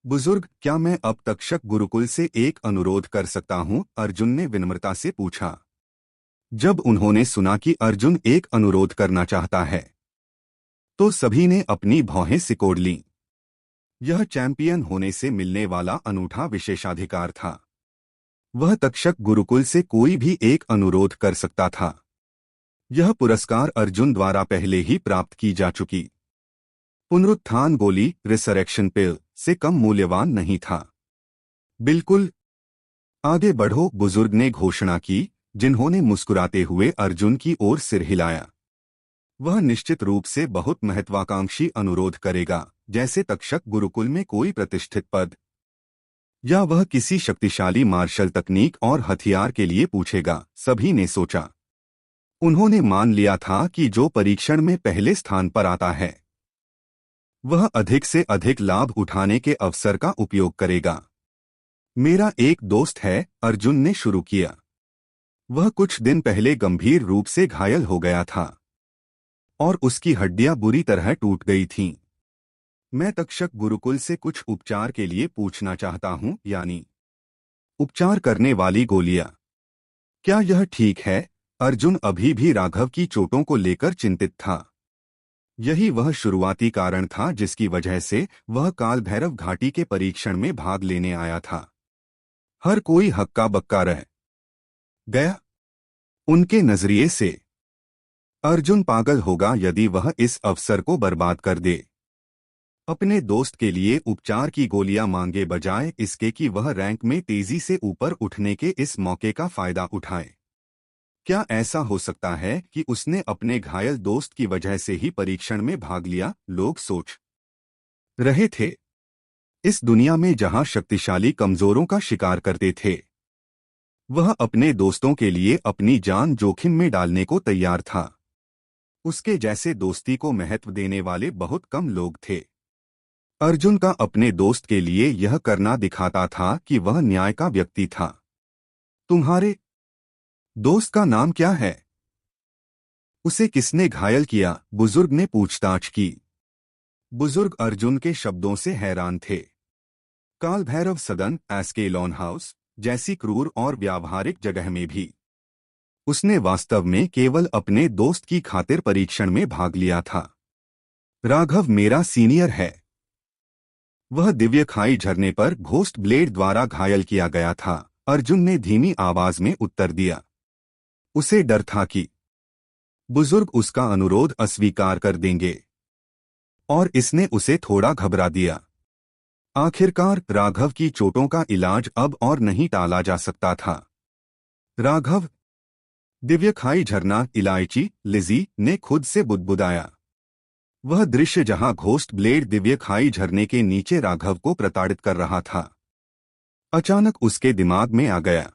बुजुर्ग, क्या मैं अब तक्षक गुरुकुल से एक अनुरोध कर सकता हूँ? अर्जुन ने विनम्रता से पूछा। जब उन्होंने सुना कि अर्जुन एक अनुरोध करना चाहता है तो सभी ने अपनी भौहें सिकोड़ लीं। यह चैंपियन होने से मिलने वाला अनूठा विशेषाधिकार था। वह तक्षक गुरुकुल से कोई भी एक अनुरोध कर सकता था। यह पुरस्कार अर्जुन द्वारा पहले ही प्राप्त की जा चुकी पुनरुत्थान गोली रिसरेक्शन पिल से कम मूल्यवान नहीं था। बिल्कुल, आगे बढ़ो, बुजुर्ग ने घोषणा की, जिन्होंने मुस्कुराते हुए अर्जुन की ओर सिर हिलाया। वह निश्चित रूप से बहुत महत्वाकांक्षी अनुरोध करेगा, जैसे तक्षक गुरुकुल में कोई प्रतिष्ठित पद, या वह किसी शक्तिशाली मार्शल तकनीक और हथियार के लिए पूछेगा। सभी ने सोचा। उन्होंने मान लिया था कि जो परीक्षण में पहले स्थान पर आता है वह अधिक से अधिक लाभ उठाने के अवसर का उपयोग करेगा। मेरा एक दोस्त है, अर्जुन ने शुरू किया। वह कुछ दिन पहले गंभीर रूप से घायल हो गया था और उसकी हड्डियां बुरी तरह टूट गई थीं। मैं तक्षक गुरुकुल से कुछ उपचार के लिए पूछना चाहता हूं, यानी उपचार करने वाली गोलियां। क्या यह ठीक है? अर्जुन अभी भी राघव की चोटों को लेकर चिंतित था। यही वह शुरुआती कारण था जिसकी वजह से वह काल भैरव घाटी के परीक्षण में भाग लेने आया था। हर कोई हक्का बक्का रह गया। उनके नजरिए से अर्जुन पागल होगा यदि वह इस अवसर को बर्बाद कर दे। अपने दोस्त के लिए उपचार की गोलियां मांगे बजाय इसके कि वह रैंक में तेजी से ऊपर उठने के इस मौके का फायदा उठाए। क्या ऐसा हो सकता है कि उसने अपने घायल दोस्त की वजह से ही परीक्षण में भाग लिया? लोग सोच रहे थे। इस दुनिया में जहां शक्तिशाली कमजोरों का शिकार करते थे, वह अपने दोस्तों के लिए अपनी जान जोखिम में डालने को तैयार था। उसके जैसे दोस्ती को महत्व देने वाले बहुत कम लोग थे। अर्जुन का अपने दोस्त के लिए यह करना दिखाता था कि वह न्याय का व्यक्ति था। तुम्हारे दोस्त का नाम क्या है? उसे किसने घायल किया? बुजुर्ग ने पूछताछ की। बुजुर्ग अर्जुन के शब्दों से हैरान थे। काल भैरव सदन, एस्केलॉन हाउस जैसी क्रूर और व्यावहारिक जगह में भी उसने वास्तव में केवल अपने दोस्त की खातिर परीक्षण में भाग लिया था। राघव मेरा सीनियर है। वह दिव्य खाई झरने पर घोस्ट ब्लेड द्वारा घायल किया गया था, अर्जुन ने धीमी आवाज में उत्तर दिया। उसे डर था कि बुजुर्ग उसका अनुरोध अस्वीकार कर देंगे, और इसने उसे थोड़ा घबरा दिया। आखिरकार राघव की चोटों का इलाज अब और नहीं टाला जा सकता था। राघव, दिव्य खाई झरना, इलायची, लिजी ने खुद से बुदबुदाया। वह दृश्य जहां घोस्ट ब्लेड दिव्य खाई झरने के नीचे राघव को प्रताड़ित कर रहा था, अचानक उसके दिमाग में आ गया।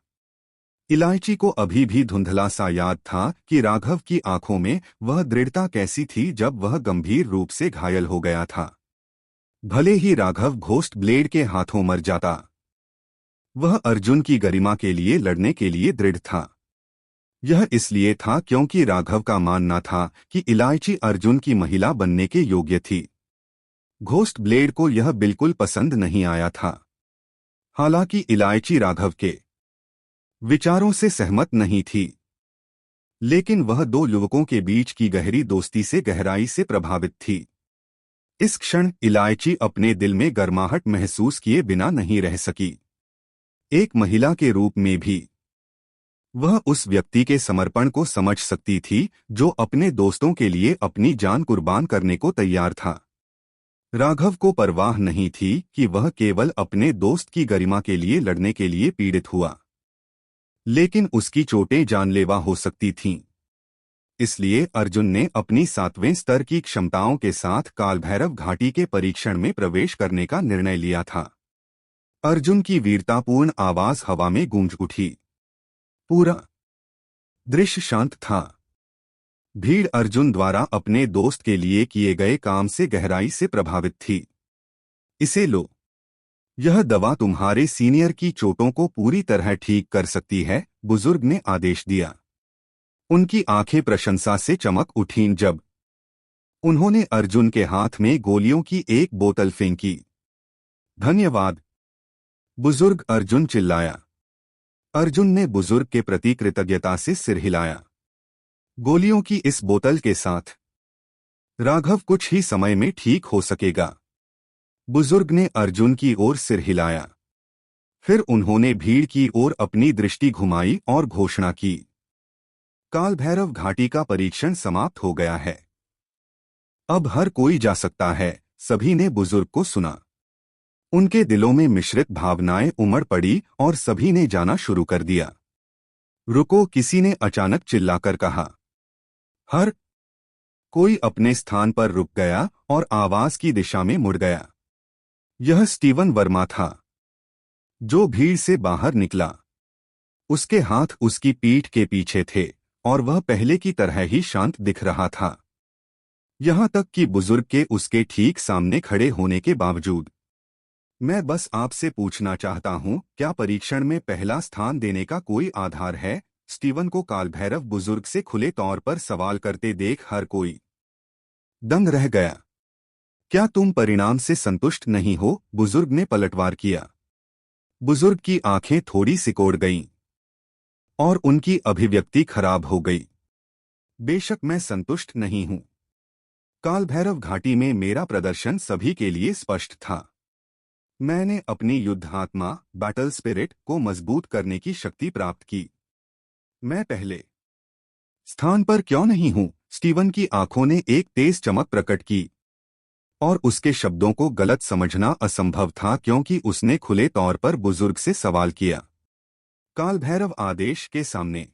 इलायची को अभी भी धुंधला सा याद था कि राघव की आंखों में वह दृढ़ता कैसी थी जब वह गंभीर रूप से घायल हो गया था। भले ही राघव घोस्ट ब्लेड के हाथों मर जाता, वह अर्जुन की गरिमा के लिए लड़ने के लिए दृढ़ था। यह इसलिए था क्योंकि राघव का मानना था कि इलायची अर्जुन की महिला बनने के योग्य थी। घोस्ट ब्लेड को यह बिल्कुल पसंद नहीं आया था। हालांकि इलायची राघव के विचारों से सहमत नहीं थी, लेकिन वह दो युवकों के बीच की गहरी दोस्ती से गहराई से प्रभावित थी। इस क्षण इलायची अपने दिल में गर्माहट महसूस किए बिना नहीं रह सकी। एक महिला के रूप में भी वह उस व्यक्ति के समर्पण को समझ सकती थी जो अपने दोस्तों के लिए अपनी जान कुर्बान करने को तैयार था। राघव को परवाह नहीं थी कि वह केवल अपने दोस्त की गरिमा के लिए लड़ने के लिए पीड़ित हुआ, लेकिन उसकी चोटें जानलेवा हो सकती थीं। इसलिए अर्जुन ने अपनी 7वें स्तर की क्षमताओं के साथ कालभैरव घाटी के परीक्षण में प्रवेश करने का निर्णय लिया था। अर्जुन की वीरतापूर्ण आवाज हवा में गूंज उठी। पूरा दृश्य शांत था। भीड़ अर्जुन द्वारा अपने दोस्त के लिए किए गए काम से गहराई से प्रभावित थी। इसे लो। यह दवा तुम्हारे सीनियर की चोटों को पूरी तरह ठीक कर सकती है, बुजुर्ग ने आदेश दिया। उनकी आंखें प्रशंसा से चमक उठीं जब उन्होंने अर्जुन के हाथ में गोलियों की एक बोतल फेंकी। धन्यवाद। बुजुर्ग अर्जुन चिल्लाया। अर्जुन ने बुजुर्ग के प्रति कृतज्ञता से सिर हिलाया। गोलियों की इस बोतल के साथ राघव कुछ ही समय में ठीक हो सकेगा। बुजुर्ग ने अर्जुन की ओर सिर हिलाया। फिर उन्होंने भीड़ की ओर अपनी दृष्टि घुमाई और घोषणा की, काल भैरव घाटी का परीक्षण समाप्त हो गया है। अब हर कोई जा सकता है। सभी ने बुजुर्ग को सुना। उनके दिलों में मिश्रित भावनाएं उमड़ पड़ी और सभी ने जाना शुरू कर दिया। रुको, किसी ने अचानक चिल्लाकर कहा। हर कोई अपने स्थान पर रुक गया और आवाज की दिशा में मुड़ गया। यह स्टीवन वर्मा था, जो भीड़ से बाहर निकला। उसके हाथ उसकी पीठ के पीछे थे और वह पहले की तरह ही शांत दिख रहा था, यहां तक कि बुजुर्ग के उसके ठीक सामने खड़े होने के बावजूद। मैं बस आपसे पूछना चाहता हूं, क्या परीक्षण में पहला स्थान देने का कोई आधार है? स्टीवन को कालभैरव बुजुर्ग से खुले तौर पर सवाल करते देख हर कोई दंग रह गया। क्या तुम परिणाम से संतुष्ट नहीं हो? बुजुर्ग ने पलटवार किया। बुजुर्ग की आंखें थोड़ी सिकोड़ गईं और उनकी अभिव्यक्ति खराब हो गई। बेशक मैं संतुष्ट नहीं हूं। कालभैरव घाटी में मेरा प्रदर्शन सभी के लिए स्पष्ट था। मैंने अपनी युद्धात्मा, बैटल स्पिरिट को मजबूत करने की शक्ति प्राप्त की। मैं पहले स्थान पर क्यों नहीं हूं? स्टीवन की आंखों ने एक तेज चमक प्रकट की और उसके शब्दों को गलत समझना असंभव था, क्योंकि उसने खुले तौर पर बुजुर्ग से सवाल किया। कालभैरव आदेश के सामने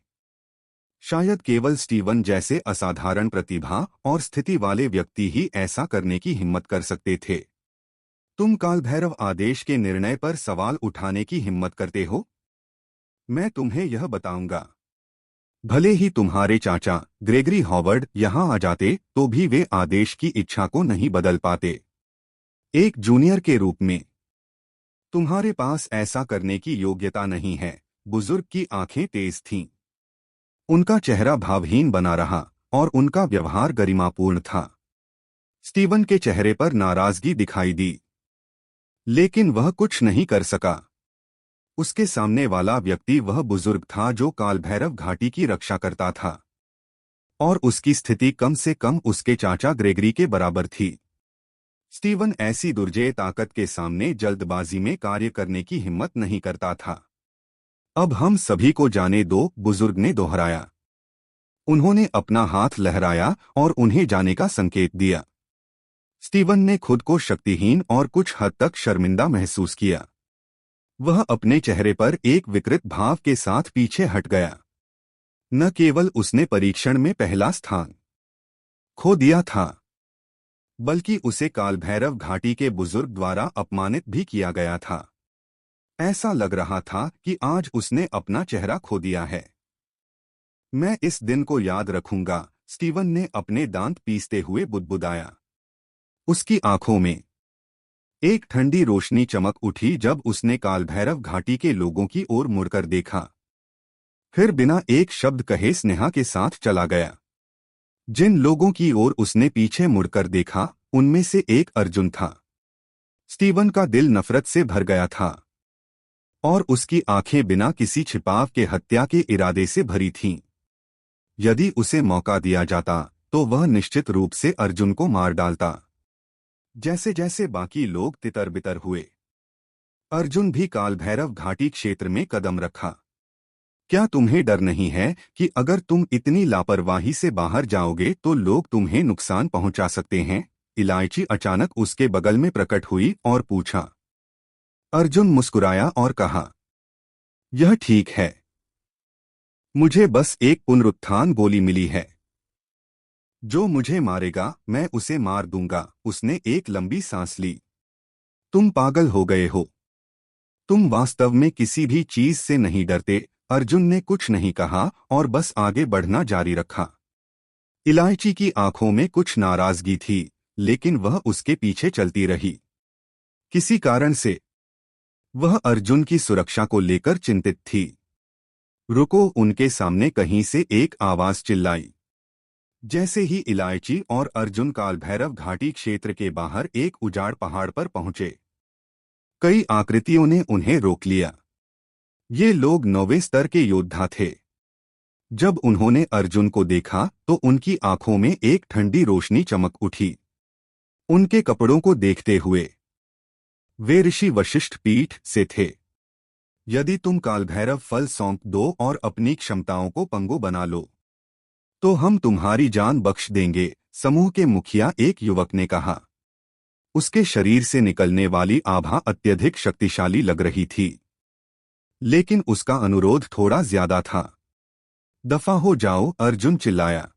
शायद केवल स्टीवन जैसे असाधारण प्रतिभा और स्थिति वाले व्यक्ति ही ऐसा करने की हिम्मत कर सकते थे। तुम कालभैरव आदेश के निर्णय पर सवाल उठाने की हिम्मत करते हो? मैं तुम्हें यह बताऊंगा। भले ही तुम्हारे चाचा ग्रेगरी हॉवर्ड यहां आ जाते तो भी वे आदेश की इच्छा को नहीं बदल पाते। एक जूनियर के रूप में तुम्हारे पास ऐसा करने की योग्यता नहीं है। बुजुर्ग की आंखें तेज थीं। उनका चेहरा भावहीन बना रहा और उनका व्यवहार गरिमापूर्ण था। स्टीवन के चेहरे पर नाराजगी दिखाई दी, लेकिन वह कुछ नहीं कर सका। उसके सामने वाला व्यक्ति वह बुजुर्ग था जो कालभैरव घाटी की रक्षा करता था, और उसकी स्थिति कम से कम उसके चाचा ग्रेगरी के बराबर थी। स्टीवन ऐसी दुर्जेय ताकत के सामने जल्दबाजी में कार्य करने की हिम्मत नहीं करता था। अब हम सभी को जाने दो, बुजुर्ग ने दोहराया। उन्होंने अपना हाथ लहराया और उन्हें जाने का संकेत दिया। स्टीवन ने खुद को शक्तिहीन और कुछ हद तक शर्मिंदा महसूस किया। वह अपने चेहरे पर एक विकृत भाव के साथ पीछे हट गया। न केवल उसने परीक्षण में पहला स्थान खो दिया था, बल्कि उसे कालभैरव घाटी के बुजुर्ग द्वारा अपमानित भी किया गया था। ऐसा लग रहा था कि आज उसने अपना चेहरा खो दिया है। मैं इस दिन को याद रखूंगा, स्टीवन ने अपने दांत पीसते हुए बुदबुदाया। उसकी आंखों में एक ठंडी रोशनी चमक उठी जब उसने कालभैरव घाटी के लोगों की ओर मुड़कर देखा। फिर बिना एक शब्द कहे स्नेहा के साथ चला गया। जिन लोगों की ओर उसने पीछे मुड़कर देखा, उनमें से एक अर्जुन था। स्टीवन का दिल नफरत से भर गया था और उसकी आंखें बिना किसी छिपाव के हत्या के इरादे से भरी थीं। यदि उसे मौका दिया जाता तो वह निश्चित रूप से अर्जुन को मार डालता। जैसे जैसे बाकी लोग तितर बितर हुए, अर्जुन भी कालभैरव घाटी क्षेत्र में कदम रखा। क्या तुम्हें डर नहीं है कि अगर तुम इतनी लापरवाही से बाहर जाओगे तो लोग तुम्हें नुकसान पहुंचा सकते हैं? इलायची अचानक उसके बगल में प्रकट हुई और पूछा। अर्जुन मुस्कुराया और कहा, यह ठीक है। मुझे बस एक पुनरुत्थान गोली मिली है। जो मुझे मारेगा मैं उसे मार दूंगा। उसने एक लंबी सांस ली। तुम पागल हो गए हो। तुम वास्तव में किसी भी चीज से नहीं डरते। अर्जुन ने कुछ नहीं कहा और बस आगे बढ़ना जारी रखा। इलायची की आंखों में कुछ नाराजगी थी, लेकिन वह उसके पीछे चलती रही। किसी कारण से वह अर्जुन की सुरक्षा को लेकर चिंतित थी। रुको, उनके सामने कहीं से एक आवाज चिल्लाई। जैसे ही इलायची और अर्जुन कालभैरव घाटी क्षेत्र के बाहर एक उजाड़ पहाड़ पर पहुंचे, कई आकृतियों ने उन्हें रोक लिया। ये लोग 9वें स्तर के योद्धा थे। जब उन्होंने अर्जुन को देखा तो उनकी आंखों में एक ठंडी रोशनी चमक उठी। उनके कपड़ों को देखते हुए वे ऋषि वशिष्ठ पीठ से थे। यदि तुम कालभैरव फल सौंप दो और अपनी क्षमताओं को पंगु बना लो तो हम तुम्हारी जान बख्श देंगे, समूह के मुखिया एक युवक ने कहा। उसके शरीर से निकलने वाली आभा अत्यधिक शक्तिशाली लग रही थी, लेकिन उसका अनुरोध थोड़ा ज्यादा था। दफा हो जाओ, अर्जुन चिल्लाया।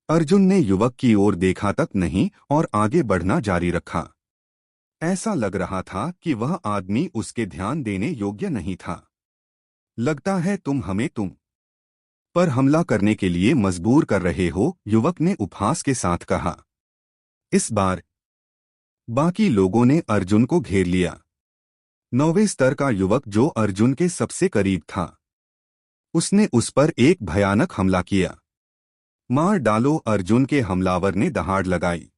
अर्जुन ने युवक की ओर देखा तक नहीं और आगे बढ़ना जारी रखा। ऐसा लग रहा था कि वह आदमी उसके ध्यान देने योग्य नहीं था। लगता है तुम हमें तुम पर हमला करने के लिए मजबूर कर रहे हो, युवक ने उपहास के साथ कहा। इस बार बाकी लोगों ने अर्जुन को घेर लिया। 9वें स्तर का युवक जो अर्जुन के सबसे करीब था, उसने उस पर एक भयानक हमला किया। मार डालो, अर्जुन के हमलावर ने दहाड़ लगाई।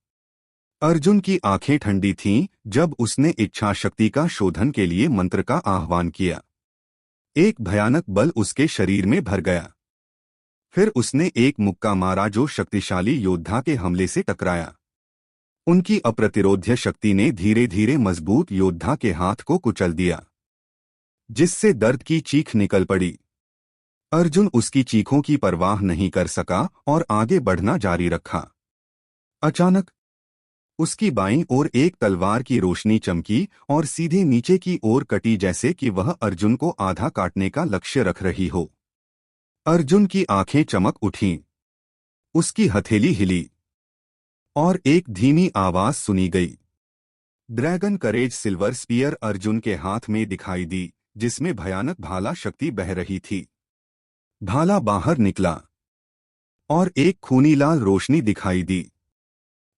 अर्जुन की आंखें ठंडी थीं जब उसने इच्छा शक्ति का शोधन के लिए मंत्र का आह्वान किया। एक भयानक बल उसके शरीर में भर गया। फिर उसने एक मुक्का मारा जो शक्तिशाली योद्धा के हमले से टकराया। उनकी अप्रतिरोध्य शक्ति ने धीरे धीरे मजबूत योद्धा के हाथ को कुचल दिया, जिससे दर्द की चीख निकल पड़ी। अर्जुन उसकी चीखों की परवाह नहीं कर सका और आगे बढ़ना जारी रखा। अचानक उसकी बाईं ओर एक तलवार की रोशनी चमकी और सीधे नीचे की ओर कटी, जैसे कि वह अर्जुन को आधा काटने का लक्ष्य रख रही हो। अर्जुन की आंखें चमक उठीं। उसकी हथेली हिली और एक धीमी आवाज सुनी गई। ड्रैगन करेज सिल्वर स्पीयर अर्जुन के हाथ में दिखाई दी, जिसमें भयानक भाला शक्ति बह रही थी। भाला बाहर निकला और एक खूनी लाल रोशनी दिखाई दी।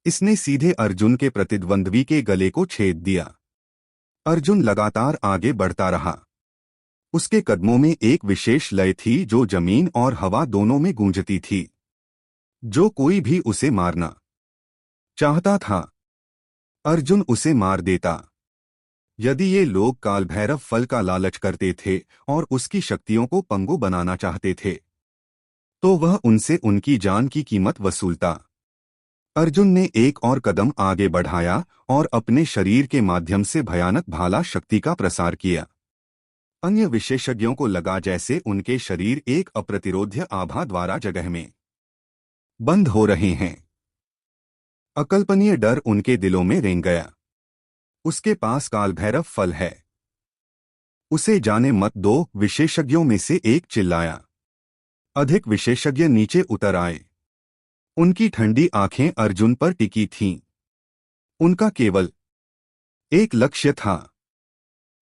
इसने सीधे अर्जुन के प्रतिद्वंद्वी के गले को छेद दिया। अर्जुन लगातार आगे बढ़ता रहा। उसके कदमों में एक विशेष लय थी जो जमीन और हवा दोनों में गूंजती थी। जो कोई भी उसे मारना चाहता था, अर्जुन उसे मार देता। यदि ये लोग कालभैरव फल का लालच करते थे और उसकी शक्तियों को पंगु बनाना चाहते थे, तो वह उनसे उनकी जान की कीमत वसूलता। अर्जुन ने एक और कदम आगे बढ़ाया और अपने शरीर के माध्यम से भयानक भाला शक्ति का प्रसार किया। अन्य विशेषज्ञों को लगा जैसे उनके शरीर एक अप्रतिरोध्य आभा द्वारा जगह में बंद हो रहे हैं। अकल्पनीय डर उनके दिलों में रेंग गया। उसके पास कालभैरव फल है, उसे जाने मत दो, विशेषज्ञों में से एक चिल्लाया। अधिक विशेषज्ञ नीचे उतर आए। उनकी ठंडी आंखें अर्जुन पर टिकी थीं। उनका केवल एक लक्ष्य था,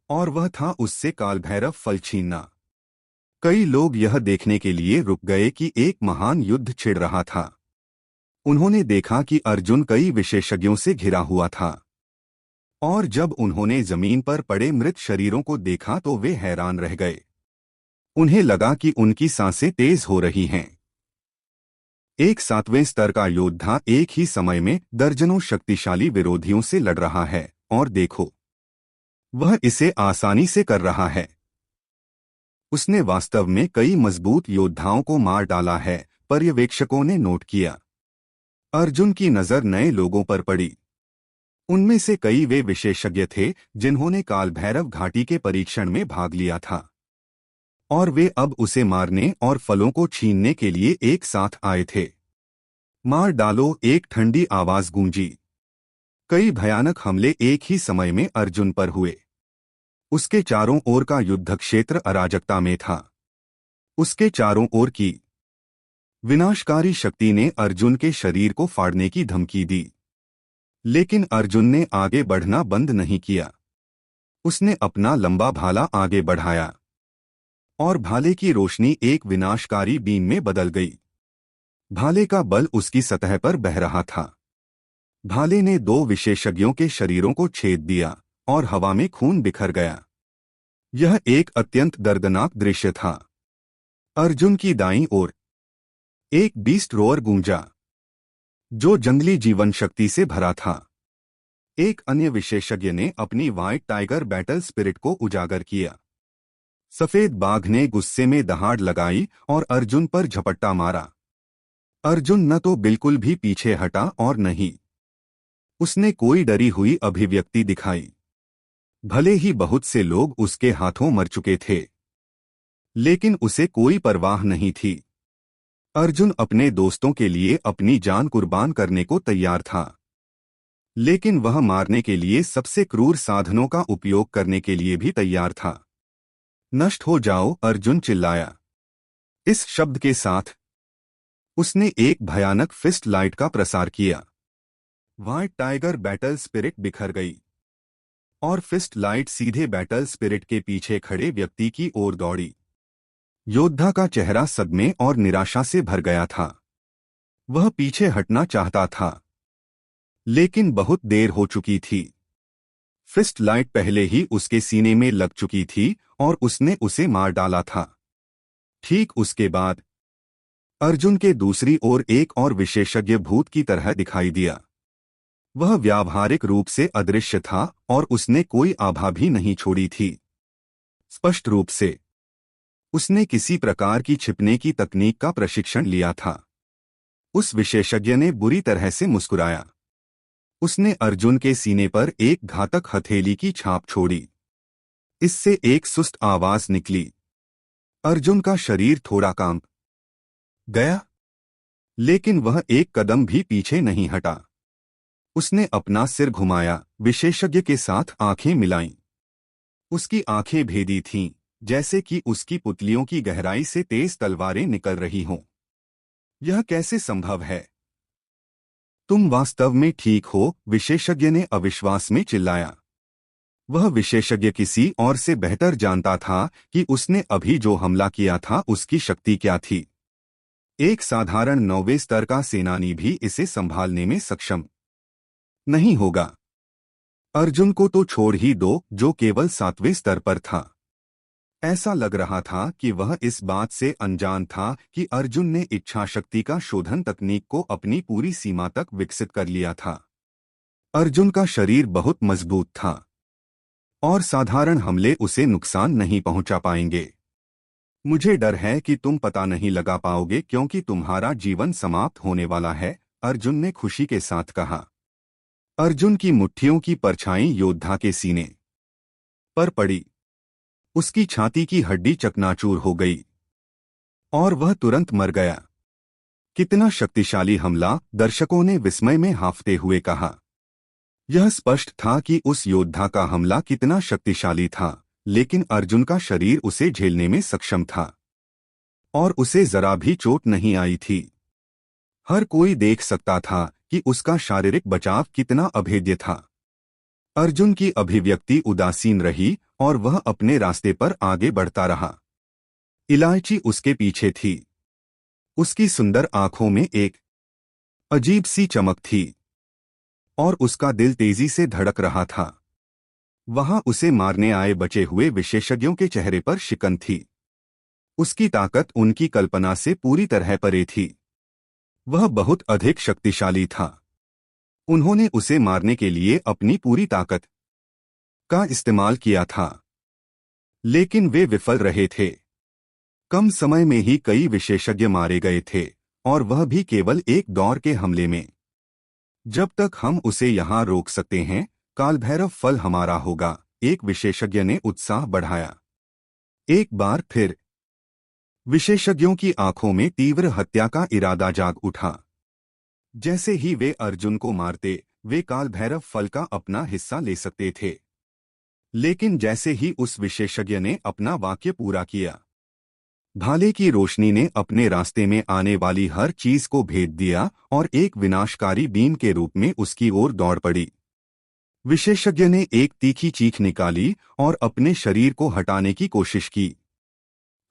और वह था उससे कालभैरव फल छीनना। कई लोग यह देखने के लिए रुक गए कि एक महान युद्ध छिड़ रहा था। उन्होंने देखा कि अर्जुन कई विशेषज्ञों से घिरा हुआ था, और जब उन्होंने जमीन पर पड़े मृत शरीरों को देखा तो वे हैरान रह गए। उन्हें लगा कि उनकी सांसें तेज हो रही हैं। एक 7वें स्तर का योद्धा एक ही समय में दर्जनों शक्तिशाली विरोधियों से लड़ रहा है, और देखो, वह इसे आसानी से कर रहा है। उसने वास्तव में कई मजबूत योद्धाओं को मार डाला है, पर्यवेक्षकों ने नोट किया। अर्जुन की नजर नए लोगों पर पड़ी। उनमें से कई वे विशेषज्ञ थे जिन्होंने कालभैरव घाटी के परीक्षण में भाग लिया था, और वे अब उसे मारने और फलों को छीनने के लिए एक साथ आए थे। मार डालो, एक ठंडी आवाज गूंजी। कई भयानक हमले एक ही समय में अर्जुन पर हुए। उसके चारों ओर का युद्ध क्षेत्र अराजकता में था। उसके चारों ओर की विनाशकारी शक्ति ने अर्जुन के शरीर को फाड़ने की धमकी दी, लेकिन अर्जुन ने आगे बढ़ना बंद नहीं किया। उसने अपना लंबा भाला आगे बढ़ाया, और भाले की रोशनी एक विनाशकारी बीम में बदल गई। भाले का बल उसकी सतह पर बह रहा था। भाले ने 2 विशेषज्ञों के शरीरों को छेद दिया और हवा में खून बिखर गया। यह एक अत्यंत दर्दनाक दृश्य था। अर्जुन की दाईं ओर एक बीस्ट रोअर गूंजा, जो जंगली जीवन शक्ति से भरा था। एक अन्य विशेषज्ञ ने अपनी व्हाइट टाइगर बैटल स्पिरिट को उजागर किया। सफेद बाघ ने गुस्से में दहाड़ लगाई और अर्जुन पर झपट्टा मारा। अर्जुन न तो बिल्कुल भी पीछे हटा और नहीं उसने कोई डरी हुई अभिव्यक्ति दिखाई। भले ही बहुत से लोग उसके हाथों मर चुके थे, लेकिन उसे कोई परवाह नहीं थी। अर्जुन अपने दोस्तों के लिए अपनी जान कुर्बान करने को तैयार था, लेकिन वह मारने के लिए सबसे क्रूर साधनों का उपयोग करने के लिए भी तैयार था। नष्ट हो जाओ, अर्जुन चिल्लाया। इस शब्द के साथ उसने एक भयानक फिस्ट लाइट का प्रसार किया। व्हाइट टाइगर बैटल स्पिरिट बिखर गई और फिस्ट लाइट सीधे बैटल स्पिरिट के पीछे खड़े व्यक्ति की ओर दौड़ी। योद्धा का चेहरा सदमे और निराशा से भर गया था। वह पीछे हटना चाहता था, लेकिन बहुत देर हो चुकी थी। फिस्ट लाइट पहले ही उसके सीने में लग चुकी थी और उसने उसे मार डाला था। ठीक उसके बाद अर्जुन के दूसरी ओर एक और विशेषज्ञ भूत की तरह दिखाई दिया। वह व्यावहारिक रूप से अदृश्य था और उसने कोई आभा भी नहीं छोड़ी थी। स्पष्ट रूप से उसने किसी प्रकार की छिपने की तकनीक का प्रशिक्षण लिया था। उस विशेषज्ञ ने बुरी तरह से मुस्कुराया। उसने अर्जुन के सीने पर एक घातक हथेली की छाप छोड़ी। इससे एक सुस्त आवाज निकली। अर्जुन का शरीर थोड़ा कांप गया, लेकिन वह एक कदम भी पीछे नहीं हटा। उसने अपना सिर घुमाया, विशेषज्ञ के साथ आंखें मिलाईं। उसकी आंखें भेदी थीं, जैसे कि उसकी पुतलियों की गहराई से तेज तलवारें निकल रही हों। यह कैसे संभव है? तुम वास्तव में ठीक हो, विशेषज्ञ ने अविश्वास में चिल्लाया। वह विशेषज्ञ किसी और से बेहतर जानता था कि उसने अभी जो हमला किया था उसकी शक्ति क्या थी। एक साधारण 9वें स्तर का सेनानी भी इसे संभालने में सक्षम नहीं होगा। अर्जुन को तो छोड़ ही दो, जो केवल 7वें स्तर पर था। ऐसा लग रहा था कि वह इस बात से अनजान था कि अर्जुन ने इच्छा शक्ति का शोधन तकनीक को अपनी पूरी सीमा तक विकसित कर लिया था। अर्जुन का शरीर बहुत मजबूत था और साधारण हमले उसे नुकसान नहीं पहुंचा पाएंगे। मुझे डर है कि तुम पता नहीं लगा पाओगे क्योंकि तुम्हारा जीवन समाप्त होने वाला है, अर्जुन ने खुशी के साथ कहा। अर्जुन की मुट्ठियों की परछाई योद्धा के सीने पर पड़ी। उसकी छाती की हड्डी चकनाचूर हो गई और वह तुरंत मर गया। कितना शक्तिशाली हमला, दर्शकों ने विस्मय में हांफते हुए कहा। यह स्पष्ट था कि उस योद्धा का हमला कितना शक्तिशाली था, लेकिन अर्जुन का शरीर उसे झेलने में सक्षम था और उसे जरा भी चोट नहीं आई थी। हर कोई देख सकता था कि उसका शारीरिक बचाव कितना अभेद्य था। अर्जुन की अभिव्यक्ति उदासीन रही और वह अपने रास्ते पर आगे बढ़ता रहा। इलायची उसके पीछे थी। उसकी सुंदर आंखों में एक अजीब सी चमक थी और उसका दिल तेजी से धड़क रहा था। वहां उसे मारने आए बचे हुए विशेषज्ञों के चेहरे पर शिकन थी। उसकी ताकत उनकी कल्पना से पूरी तरह परे थी। वह बहुत अधिक शक्तिशाली था। उन्होंने उसे मारने के लिए अपनी पूरी ताकत का इस्तेमाल किया था, लेकिन वे विफल रहे थे। कम समय में ही कई विशेषज्ञ मारे गए थे और वह भी केवल एक दौर के हमले में। जब तक हम उसे यहां रोक सकते हैं, कालभैरव फल हमारा होगा, एक विशेषज्ञ ने उत्साह बढ़ाया। एक बार फिर विशेषज्ञों की आंखों में तीव्र हत्या का इरादा जाग उठा। जैसे ही वे अर्जुन को मारते, वे कालभैरव फल का अपना हिस्सा ले सकते थे। लेकिन जैसे ही उस विशेषज्ञ ने अपना वाक्य पूरा किया, भाले की रोशनी ने अपने रास्ते में आने वाली हर चीज को भेद दिया और एक विनाशकारी बीम के रूप में उसकी ओर दौड़ पड़ी। विशेषज्ञ ने एक तीखी चीख निकाली और अपने शरीर को हटाने की कोशिश की।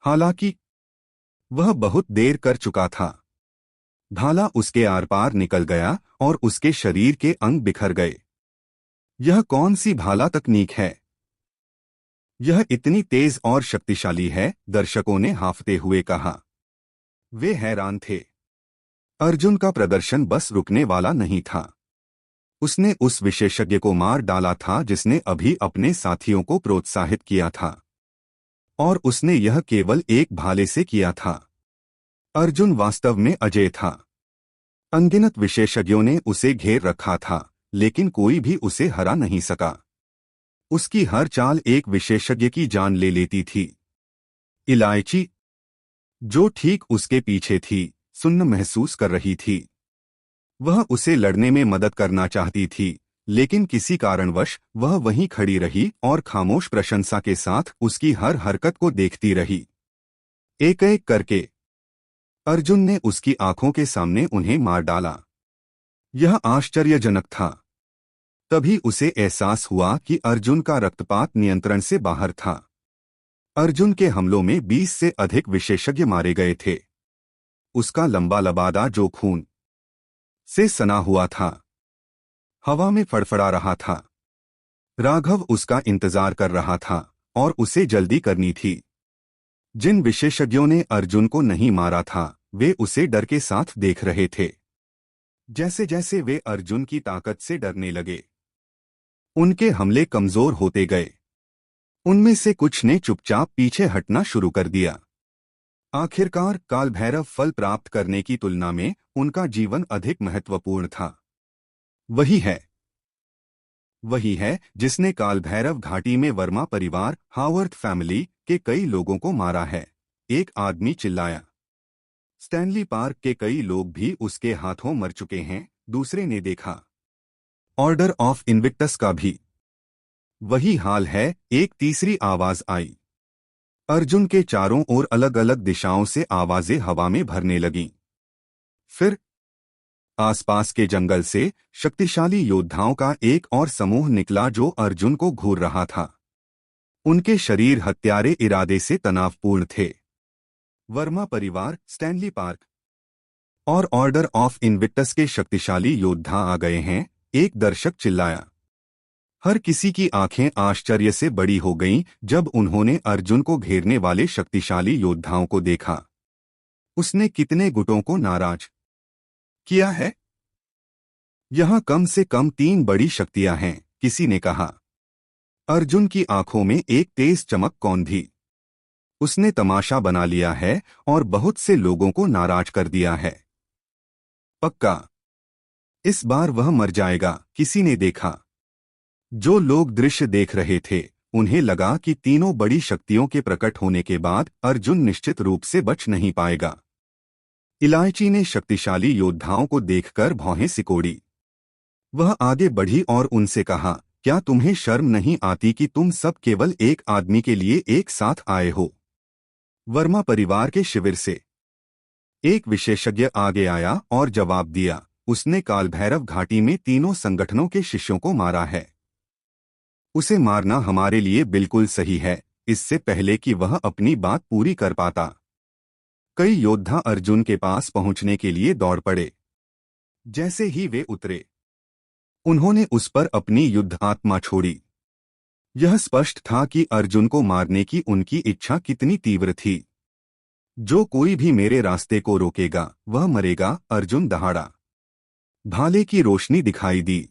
हालांकि वह बहुत देर कर चुका था। भाला उसके आर पार निकल गया और उसके शरीर के अंग बिखर गए। यह कौन सी भाला तकनीक है? यह इतनी तेज और शक्तिशाली है, दर्शकों ने हांफते हुए कहा। वे हैरान थे। अर्जुन का प्रदर्शन बस रुकने वाला नहीं था। उसने उस विशेषज्ञ को मार डाला था जिसने अभी अपने साथियों को प्रोत्साहित किया था, और उसने यह केवल एक भाले से किया था। अर्जुन वास्तव में अजेय था। अनगिनत विशेषज्ञों ने उसे घेर रखा था, लेकिन कोई भी उसे हरा नहीं सका। उसकी हर चाल एक विशेषज्ञ की जान ले लेती थी। इलायची, जो ठीक उसके पीछे थी, सुन्न महसूस कर रही थी। वह उसे लड़ने में मदद करना चाहती थी, लेकिन किसी कारणवश वह वहीं खड़ी रही और खामोश प्रशंसा के साथ उसकी हर हरकत को देखती रही। एक एक करके अर्जुन ने उसकी आंखों के सामने उन्हें मार डाला। यह आश्चर्यजनक था। तभी उसे एहसास हुआ कि अर्जुन का रक्तपात नियंत्रण से बाहर था। अर्जुन के हमलों में 20 से अधिक विशेषज्ञ मारे गए थे। उसका लंबा लबादा जो खून से सना हुआ था, हवा में फड़फड़ा रहा था। राघव उसका इंतजार कर रहा था और उसे जल्दी करनी थी। जिन विशेषज्ञों ने अर्जुन को नहीं मारा था, वे उसे डर के साथ देख रहे थे। जैसे जैसे वे अर्जुन की ताकत से डरने लगे, उनके हमले कमजोर होते गए। उनमें से कुछ ने चुपचाप पीछे हटना शुरू कर दिया। आखिरकार काल भैरव फल प्राप्त करने की तुलना में उनका जीवन अधिक महत्वपूर्ण था। वही है जिसने काल भैरव घाटी में वर्मा परिवार, हावर्थ फैमिली के कई लोगों को मारा है, एक आदमी चिल्लाया। स्टैनली पार्क के कई लोग भी उसके हाथों मर चुके हैं, दूसरे ने देखा। ऑर्डर ऑफ इन्विक्टस का भी वही हाल है, एक तीसरी आवाज आई। अर्जुन के चारों ओर अलग अलग दिशाओं से आवाजें हवा में भरने लगीं। फिर आसपास के जंगल से शक्तिशाली योद्धाओं का एक और समूह निकला जो अर्जुन को घूर रहा था। उनके शरीर हत्यारे इरादे से तनावपूर्ण थे। वर्मा परिवार, स्टैनली पार्क और ऑर्डर ऑफ इन्विक्टस के शक्तिशाली योद्धा आ गए हैं, एक दर्शक चिल्लाया। हर किसी की आंखें आश्चर्य से बड़ी हो गईं जब उन्होंने अर्जुन को घेरने वाले शक्तिशाली योद्धाओं को देखा। उसने कितने गुटों को नाराज किया है? यहां कम से कम 3 बड़ी शक्तियां हैं, किसी ने कहा। अर्जुन की आंखों में एक तेज चमक कौन थी। उसने तमाशा बना लिया है और बहुत से लोगों को नाराज कर दिया है। पक्का इस बार वह मर जाएगा, किसी ने देखा। जो लोग दृश्य देख रहे थे, उन्हें लगा कि तीनों बड़ी शक्तियों के प्रकट होने के बाद अर्जुन निश्चित रूप से बच नहीं पाएगा। इलायची ने शक्तिशाली योद्धाओं को देखकर भौहें सिकोड़ी। वह आगे बढ़ी और उनसे कहा, क्या तुम्हें शर्म नहीं आती कि तुम सब केवल एक आदमी के लिए एक साथ आए हो? वर्मा परिवार के शिविर से एक विशेषज्ञ आगे आया और जवाब दिया, उसने काल भैरव घाटी में तीनों संगठनों के शिष्यों को मारा है। उसे मारना हमारे लिए बिल्कुल सही है, इससे पहले कि वह अपनी बात पूरी कर पाता। कई योद्धा अर्जुन के पास पहुंचने के लिए दौड़ पड़े। जैसे ही वे उतरे, उन्होंने उस पर अपनी युद्ध आत्मा छोड़ी। यह स्पष्ट था कि अर्जुन को मारने की उनकी इच्छा कितनी तीव्र थी। जो कोई भी मेरे रास्ते को रोकेगा, वह मरेगा, अर्जुन दहाड़ा। भाले की रोशनी दिखाई दी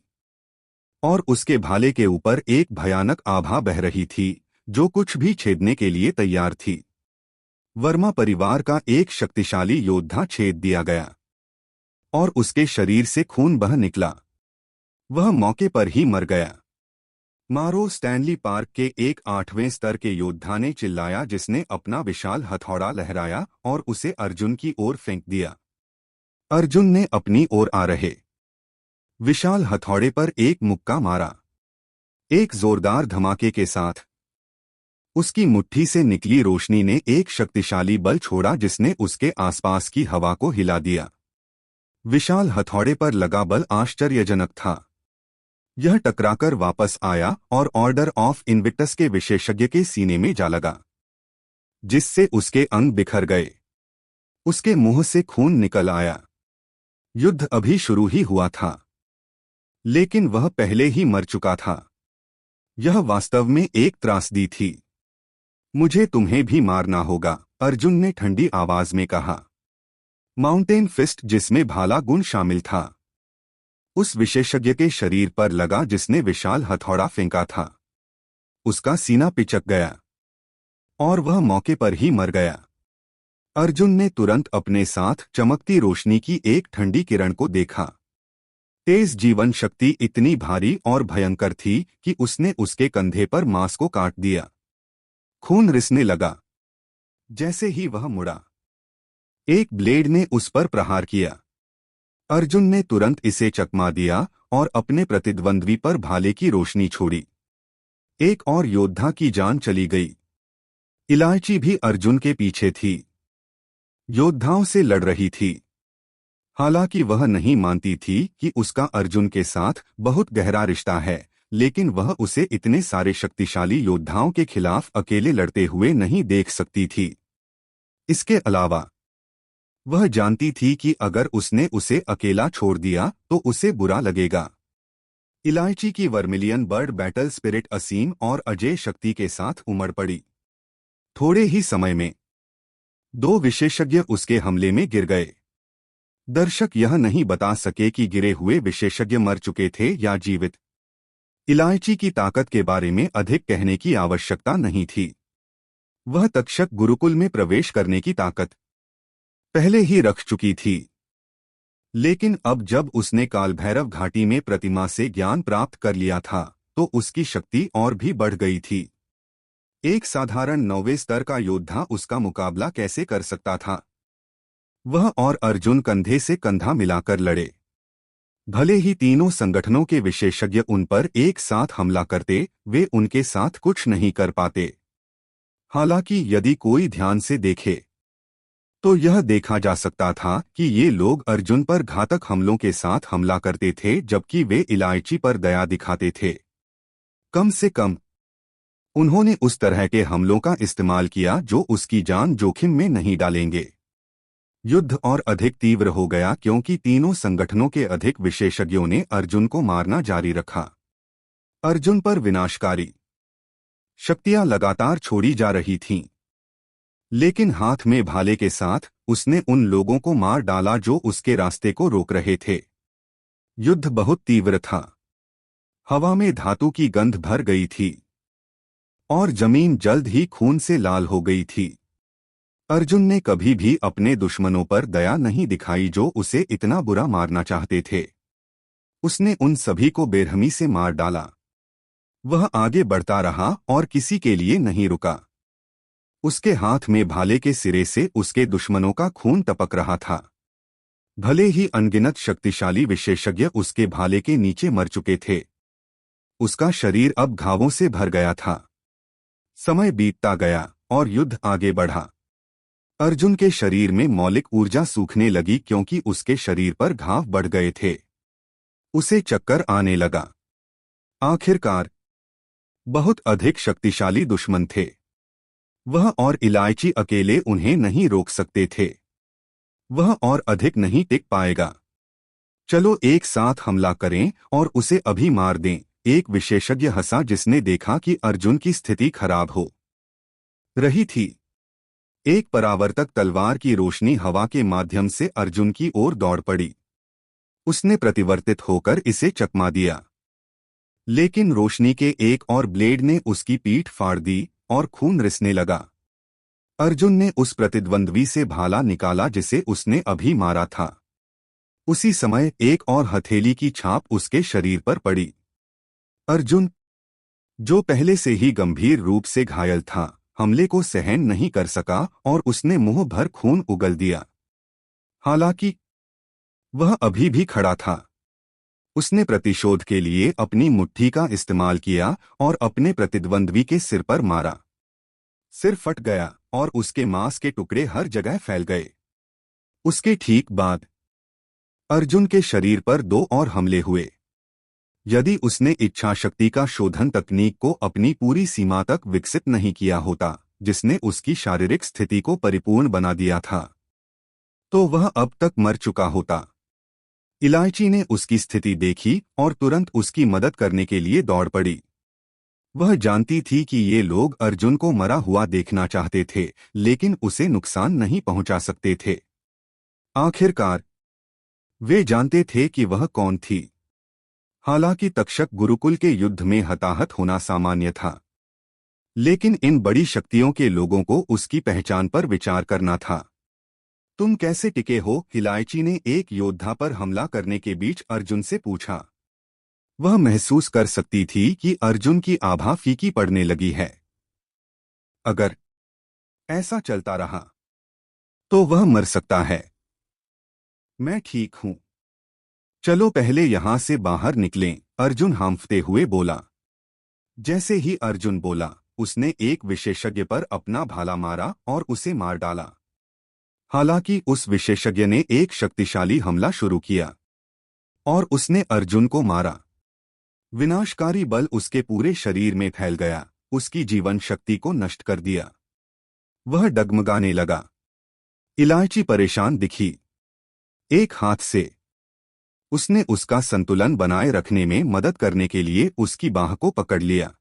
और उसके भाले के ऊपर एक भयानक आभा बह रही थी, जो कुछ भी छेदने के लिए तैयार थी। वर्मा परिवार का एक शक्तिशाली योद्धा छेद दिया गया और उसके शरीर से खून बह निकला। वह मौके पर ही मर गया। मारो, स्टैनली पार्क के एक 8वें स्तर के योद्धा ने चिल्लाया, जिसने अपना विशाल हथौड़ा लहराया और उसे अर्जुन की ओर फेंक दिया। अर्जुन ने अपनी ओर आ रहे विशाल हथौड़े पर एक मुक्का मारा। एक जोरदार धमाके के साथ उसकी मुट्ठी से निकली रोशनी ने एक शक्तिशाली बल छोड़ा जिसने उसके आसपास की हवा को हिला दिया। विशाल हथौड़े पर लगा बल आश्चर्यजनक था। यह टकराकर वापस आया और ऑर्डर ऑफ इन्विक्टस के विशेषज्ञ के सीने में जा लगा, जिससे उसके अंग बिखर गए। उसके मुंह से खून निकल आया। युद्ध अभी शुरू ही हुआ था, लेकिन वह पहले ही मर चुका था। यह वास्तव में एक त्रासदी थी। मुझे तुम्हें भी मारना होगा, अर्जुन ने ठंडी आवाज में कहा। माउंटेन फिस्ट, जिसमें भाला गुण शामिल था, उस विशेषज्ञ के शरीर पर लगा जिसने विशाल हथौड़ा फेंका था। उसका सीना पिचक गया और वह मौके पर ही मर गया। अर्जुन ने तुरंत अपने साथ चमकती रोशनी की एक ठंडी किरण को देखा। तेज जीवन शक्ति इतनी भारी और भयंकर थी कि उसने उसके कंधे पर मांस को काट दिया। खून रिसने लगा। जैसे ही वह मुड़ा, एक ब्लेड ने उस पर प्रहार किया। अर्जुन ने तुरंत इसे चकमा दिया और अपने प्रतिद्वंद्वी पर भाले की रोशनी छोड़ी। एक और योद्धा की जान चली गई। इलायची भी अर्जुन के पीछे थी, योद्धाओं से लड़ रही थी। हालांकि वह नहीं मानती थी कि उसका अर्जुन के साथ बहुत गहरा रिश्ता है, लेकिन वह उसे इतने सारे शक्तिशाली योद्धाओं के खिलाफ अकेले लड़ते हुए नहीं देख सकती थी। इसके अलावा वह जानती थी कि अगर उसने उसे अकेला छोड़ दिया तो उसे बुरा लगेगा। इलायची की वर्मिलियन बर्ड बैटल स्पिरिट असीम और अजय शक्ति के साथ उमड़ पड़ी। थोड़े ही समय में दो विशेषज्ञ उसके हमले में गिर गए। दर्शक यह नहीं बता सके कि गिरे हुए विशेषज्ञ मर चुके थे या जीवित। इलायची की ताकत के बारे में अधिक कहने की आवश्यकता नहीं थी। वह तक्षक गुरुकुल में प्रवेश करने की ताकत पहले ही रख चुकी थी। लेकिन अब जब उसने कालभैरव घाटी में प्रतिमा से ज्ञान प्राप्त कर लिया था तो उसकी शक्ति और भी बढ़ गई थी। एक साधारण 9वें स्तर का योद्धा उसका मुकाबला कैसे कर सकता था? वह और अर्जुन कंधे से कंधा मिलाकर लड़े। भले ही तीनों संगठनों के विशेषज्ञ उन पर एक साथ हमला करते, वे उनके साथ कुछ नहीं कर पाते। हालांकि यदि कोई ध्यान से देखे तो यह देखा जा सकता था कि ये लोग अर्जुन पर घातक हमलों के साथ हमला करते थे, जबकि वे इलायची पर दया दिखाते थे। कम से कम उन्होंने उस तरह के हमलों का इस्तेमाल किया जो उसकी जान जोखिम में नहीं डालेंगे। युद्ध और अधिक तीव्र हो गया क्योंकि तीनों संगठनों के अधिक विशेषज्ञों ने अर्जुन को मारना जारी रखा। अर्जुन पर विनाशकारी शक्तियां लगातार छोड़ी जा रही थीं, लेकिन हाथ में भाले के साथ उसने उन लोगों को मार डाला जो उसके रास्ते को रोक रहे थे। युद्ध बहुत तीव्र था। हवा में धातु की गंध भर गई थी और जमीन जल्द ही खून से लाल हो गई थी। अर्जुन ने कभी भी अपने दुश्मनों पर दया नहीं दिखाई जो उसे इतना बुरा मारना चाहते थे। उसने उन सभी को बेरहमी से मार डाला। वह आगे बढ़ता रहा और किसी के लिए नहीं रुका। उसके हाथ में भाले के सिरे से उसके दुश्मनों का खून टपक रहा था। भले ही अनगिनत शक्तिशाली विशेषज्ञ उसके भाले के नीचे मर चुके थे, उसका शरीर अब घावों से भर गया था। समय बीतता गया और युद्ध आगे बढ़ा। अर्जुन के शरीर में मौलिक ऊर्जा सूखने लगी क्योंकि उसके शरीर पर घाव बढ़ गए थे। उसे चक्कर आने लगा। आखिरकार बहुत अधिक शक्तिशाली दुश्मन थे। वह और इलायची अकेले उन्हें नहीं रोक सकते थे। वह और अधिक नहीं टिक पाएगा। चलो एक साथ हमला करें और उसे अभी मार दें। एक विशेषज्ञ हंसा जिसने देखा कि अर्जुन की स्थिति खराब हो रही थी। एक परावर्तक तलवार की रोशनी हवा के माध्यम से अर्जुन की ओर दौड़ पड़ी। उसने प्रतिवर्तित होकर इसे चकमा दिया, लेकिन रोशनी के एक और ब्लेड ने उसकी पीठ फाड़ दी और खून रिसने लगा। अर्जुन ने उस प्रतिद्वंद्वी से भाला निकाला जिसे उसने अभी मारा था। उसी समय एक और हथेली की छाप उसके शरीर पर पड़ी। अर्जुन, जो पहले से ही गंभीर रूप से घायल था, हमले को सहन नहीं कर सका और उसने मुंह भर खून उगल दिया। हालांकि वह अभी भी खड़ा था। उसने प्रतिशोध के लिए अपनी मुट्ठी का इस्तेमाल किया और अपने प्रतिद्वंद्वी के सिर पर मारा। सिर फट गया और उसके मांस के टुकड़े हर जगह फैल गए। उसके ठीक बाद अर्जुन के शरीर पर दो और हमले हुए। यदि उसने इच्छा शक्ति का शोधन तकनीक को अपनी पूरी सीमा तक विकसित नहीं किया होता, जिसने उसकी शारीरिक स्थिति को परिपूर्ण बना दिया था, तो वह अब तक मर चुका होता। इलायची ने उसकी स्थिति देखी और तुरंत उसकी मदद करने के लिए दौड़ पड़ी। वह जानती थी कि ये लोग अर्जुन को मरा हुआ देखना चाहते थे, लेकिन उसे नुकसान नहीं पहुंचा सकते थे। आखिरकार वे जानते थे कि वह कौन थी। हालांकि तक्षक गुरुकुल के युद्ध में हताहत होना सामान्य था, लेकिन इन बड़ी शक्तियों के लोगों को उसकी पहचान पर विचार करना था। तुम कैसे टिके हो? इलायची ने एक योद्धा पर हमला करने के बीच अर्जुन से पूछा। वह महसूस कर सकती थी कि अर्जुन की आभा फीकी पड़ने लगी है। अगर ऐसा चलता रहा तो वह मर सकता है। मैं ठीक हूं, चलो पहले यहां से बाहर निकलें, अर्जुन हांफते हुए बोला। जैसे ही अर्जुन बोला, उसने एक विशेषज्ञ पर अपना भाला मारा और उसे मार डाला। हालांकि उस विशेषज्ञ ने एक शक्तिशाली हमला शुरू किया और उसने अर्जुन को मारा। विनाशकारी बल उसके पूरे शरीर में फैल गया, उसकी जीवन शक्ति को नष्ट कर दिया। वह डगमगाने लगा। इलायची परेशान दिखी। एक हाथ से उसने उसका संतुलन बनाए रखने में मदद करने के लिए उसकी बाह को पकड़ लिया।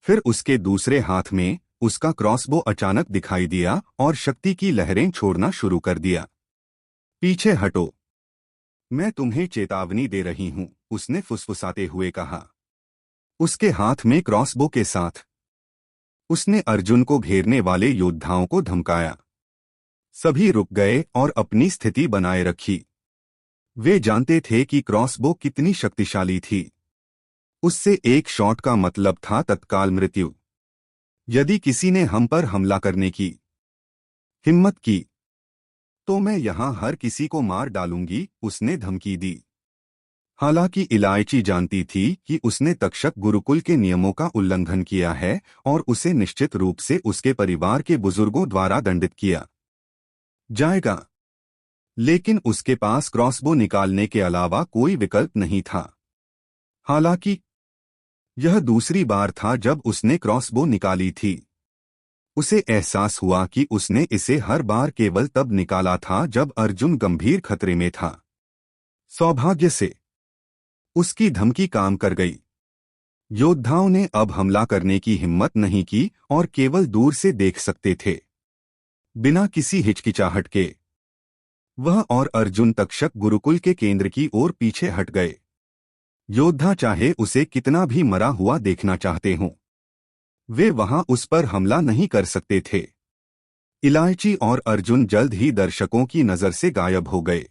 फिर उसके दूसरे हाथ में उसका क्रॉसबो अचानक दिखाई दिया और शक्ति की लहरें छोड़ना शुरू कर दिया। पीछे हटो, मैं तुम्हें चेतावनी दे रही हूं, उसने फुसफुसाते हुए कहा। उसके हाथ में क्रॉसबो के साथ उसने अर्जुन को घेरने वाले योद्धाओं को धमकाया। सभी रुक गए और अपनी स्थिति बनाए रखी। वे जानते थे कि क्रॉसबो कितनी शक्तिशाली थी। उससे एक शॉट का मतलब था तत्काल मृत्यु। यदि किसी ने हम पर हमला करने की हिम्मत की तो मैं यहां हर किसी को मार डालूंगी, उसने धमकी दी। हालांकि इलायची जानती थी कि उसने तक्षक गुरुकुल के नियमों का उल्लंघन किया है और उसे निश्चित रूप से उसके परिवार के बुजुर्गों द्वारा दंडित किया जाएगा, लेकिन उसके पास क्रॉसबो निकालने के अलावा कोई विकल्प नहीं था। हालांकि यह दूसरी बार था जब उसने क्रॉसबो निकाली थी। उसे एहसास हुआ कि उसने इसे हर बार केवल तब निकाला था जब अर्जुन गंभीर खतरे में था। सौभाग्य से उसकी धमकी काम कर गई। योद्धाओं ने अब हमला करने की हिम्मत नहीं की और केवल दूर से देख सकते थे। बिना किसी हिचकिचाहट के वह और अर्जुन तक्षक गुरुकुल के केंद्र की ओर पीछे हट गए। योद्धा चाहे उसे कितना भी मरा हुआ देखना चाहते हों, वे वहां उस पर हमला नहीं कर सकते थे। इलायची और अर्जुन जल्द ही दर्शकों की नजर से गायब हो गए।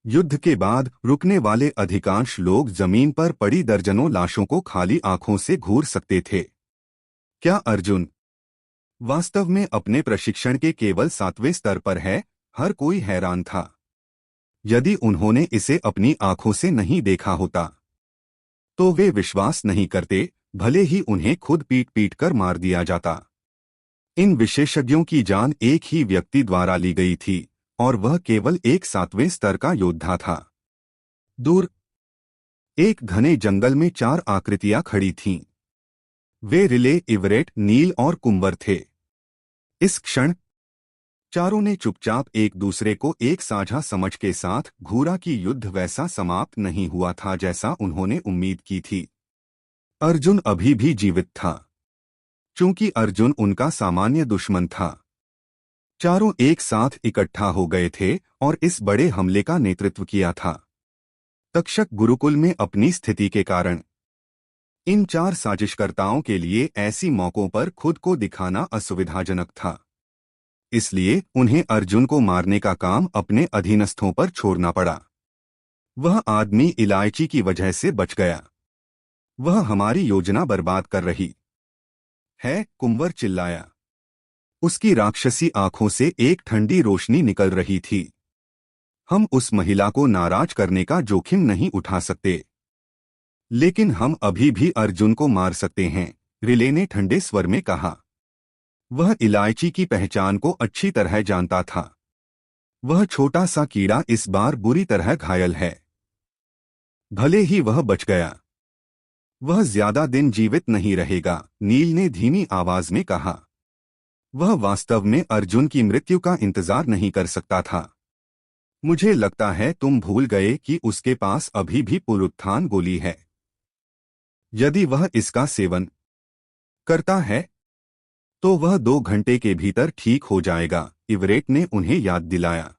युद्ध के बाद रुकने वाले अधिकांश लोग जमीन पर पड़ी दर्जनों लाशों को खाली आंखों से घूर सकते थे। क्या अर्जुन वास्तव में अपने प्रशिक्षण के केवल 7वें स्तर पर है? हर कोई हैरान था। यदि उन्होंने इसे अपनी आंखों से नहीं देखा होता तो वे विश्वास नहीं करते, भले ही उन्हें खुद पीट पीट कर मार दिया जाता। इन विशेषज्ञों की जान एक ही व्यक्ति द्वारा ली गई थी और वह केवल एक 7वें स्तर का योद्धा था। दूर एक घने जंगल में 4 आकृतियां खड़ी थीं। वे रिले, इवरेट, नील और कुंवर थे। इस क्षण चारों ने चुपचाप एक दूसरे को एक साझा समझ के साथ घूरा कि युद्ध वैसा समाप्त नहीं हुआ था जैसा उन्होंने उम्मीद की थी। अर्जुन अभी भी जीवित था, चूंकि अर्जुन उनका सामान्य दुश्मन था। चारों एक साथ इकट्ठा हो गए थे और इस बड़े हमले का नेतृत्व किया था। तक्षक गुरुकुल में अपनी स्थिति के कारण इन 4 साजिशकर्ताओं के लिए ऐसी मौकों पर खुद को दिखाना असुविधाजनक था। इसलिए उन्हें अर्जुन को मारने का काम अपने अधीनस्थों पर छोड़ना पड़ा। वह आदमी इलायची की वजह से बच गया। वह हमारी योजना बर्बाद कर रही है, कुंवर चिल्लाया। उसकी राक्षसी आंखों से एक ठंडी रोशनी निकल रही थी। हम उस महिला को नाराज करने का जोखिम नहीं उठा सकते, लेकिन हम अभी भी अर्जुन को मार सकते हैं, रिले ने ठंडे स्वर में कहा। वह इलायची की पहचान को अच्छी तरह जानता था। वह छोटा सा कीड़ा इस बार बुरी तरह घायल है। भले ही वह बच गया, वह ज्यादा दिन जीवित नहीं रहेगा, नील ने धीमी आवाज में कहा। वह वास्तव में अर्जुन की मृत्यु का इंतजार नहीं कर सकता था। मुझे लगता है तुम भूल गए कि उसके पास अभी भी पुनरुत्थान गोली है। यदि वह इसका सेवन करता है तो वह 2 घंटे के भीतर ठीक हो जाएगा, इवरेट ने उन्हें याद दिलाया।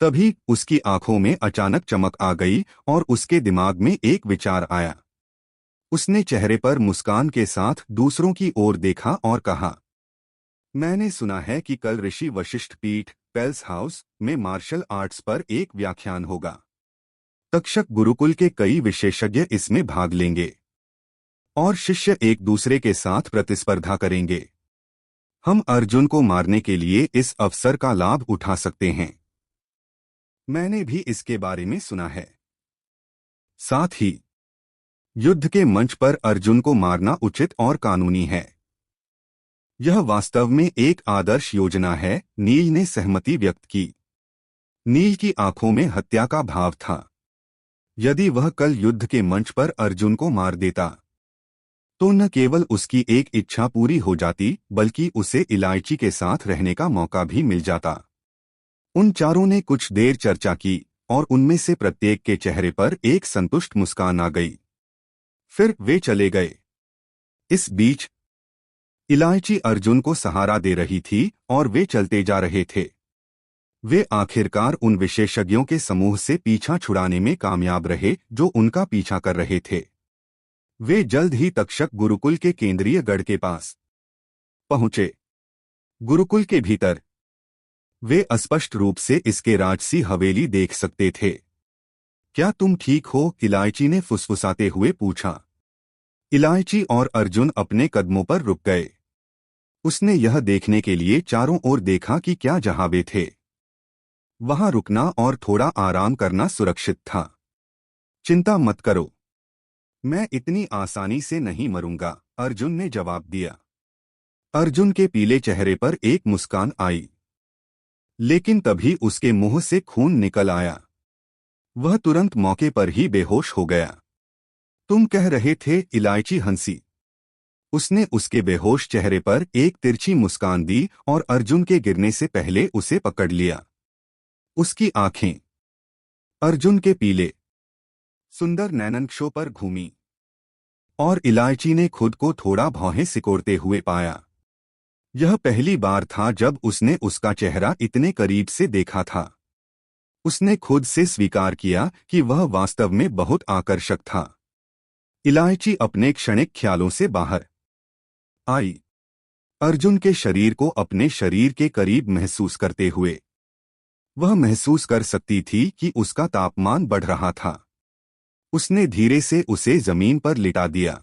तभी उसकी आंखों में अचानक चमक आ गई और उसके दिमाग में एक विचार आया। उसने चेहरे पर मुस्कान के साथ दूसरों की ओर देखा और कहा, मैंने सुना है कि कल ऋषि वशिष्ठ पीठ पेल्स हाउस में मार्शल आर्ट्स पर एक व्याख्यान होगा। तक्षक गुरुकुल के कई विशेषज्ञ इसमें भाग लेंगे और शिष्य एक दूसरे के साथ प्रतिस्पर्धा करेंगे। हम अर्जुन को मारने के लिए इस अवसर का लाभ उठा सकते हैं। मैंने भी इसके बारे में सुना है। साथ ही युद्ध के मंच पर अर्जुन को मारना उचित और कानूनी है। यह वास्तव में एक आदर्श योजना है। नील ने सहमति व्यक्त की। नील की आंखों में हत्या का भाव था। यदि वह कल युद्ध के मंच पर अर्जुन को मार देता तो न केवल उसकी एक इच्छा पूरी हो जाती बल्कि उसे इलायची के साथ रहने का मौका भी मिल जाता। उन चारों ने कुछ देर चर्चा की और उनमें से प्रत्येक के चेहरे पर एक संतुष्ट मुस्कान आ गई। फिर वे चले गए। इस बीच इलायची अर्जुन को सहारा दे रही थी और वे चलते जा रहे थे। वे आखिरकार उन विशेषज्ञों के समूह से पीछा छुड़ाने में कामयाब रहे जो उनका पीछा कर रहे थे। वे जल्द ही तक्षक गुरुकुल के केंद्रीय गढ़ के पास पहुंचे। गुरुकुल के भीतर वे स्पष्ट रूप से इसके राजसी हवेली देख सकते थे। क्या तुम ठीक हो? इलायची ने फुसफुसाते हुए पूछा। इलायची और अर्जुन अपने कदमों पर रुक गए। उसने यह देखने के लिए चारों ओर देखा कि क्या जहां वे थे वहां रुकना और थोड़ा आराम करना सुरक्षित था। चिंता मत करो, मैं इतनी आसानी से नहीं मरूंगा, अर्जुन ने जवाब दिया। अर्जुन के पीले चेहरे पर एक मुस्कान आई, लेकिन तभी उसके मुंह से खून निकल आया। वह तुरंत मौके पर ही बेहोश हो गया। तुम कह रहे थे? इलायची हंसी। उसने उसके बेहोश चेहरे पर एक तिरछी मुस्कान दी और अर्जुन के गिरने से पहले उसे पकड़ लिया। उसकी आंखें अर्जुन के पीले सुंदर नैननक्षों पर घूमी और इलायची ने खुद को थोड़ा भौहें सिकोड़ते हुए पाया। यह पहली बार था जब उसने उसका चेहरा इतने करीब से देखा था। उसने खुद से स्वीकार किया कि वह वास्तव में बहुत आकर्षक था। इलायची अपने क्षणिक ख्यालों से बाहर आई, अर्जुन के शरीर को अपने शरीर के करीब महसूस करते हुए। वह महसूस कर सकती थी कि उसका तापमान बढ़ रहा था। उसने धीरे से उसे जमीन पर लिटा दिया।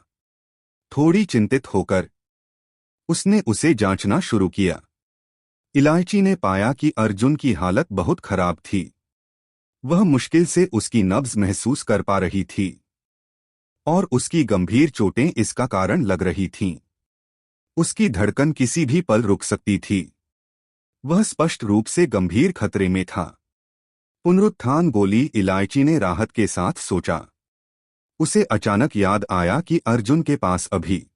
थोड़ी चिंतित होकर उसने उसे जांचना शुरू किया। इलायची ने पाया कि अर्जुन की हालत बहुत खराब थी। वह मुश्किल से उसकी नब्ज महसूस कर पा रही थी और उसकी गंभीर चोटें इसका कारण लग रही थीं। उसकी धड़कन किसी भी पल रुक सकती थी। वह स्पष्ट रूप से गंभीर खतरे में था। पुनरुत्थान गोली, इलायची ने राहत के साथ सोचा। उसे अचानक याद आया कि अर्जुन के पास अभी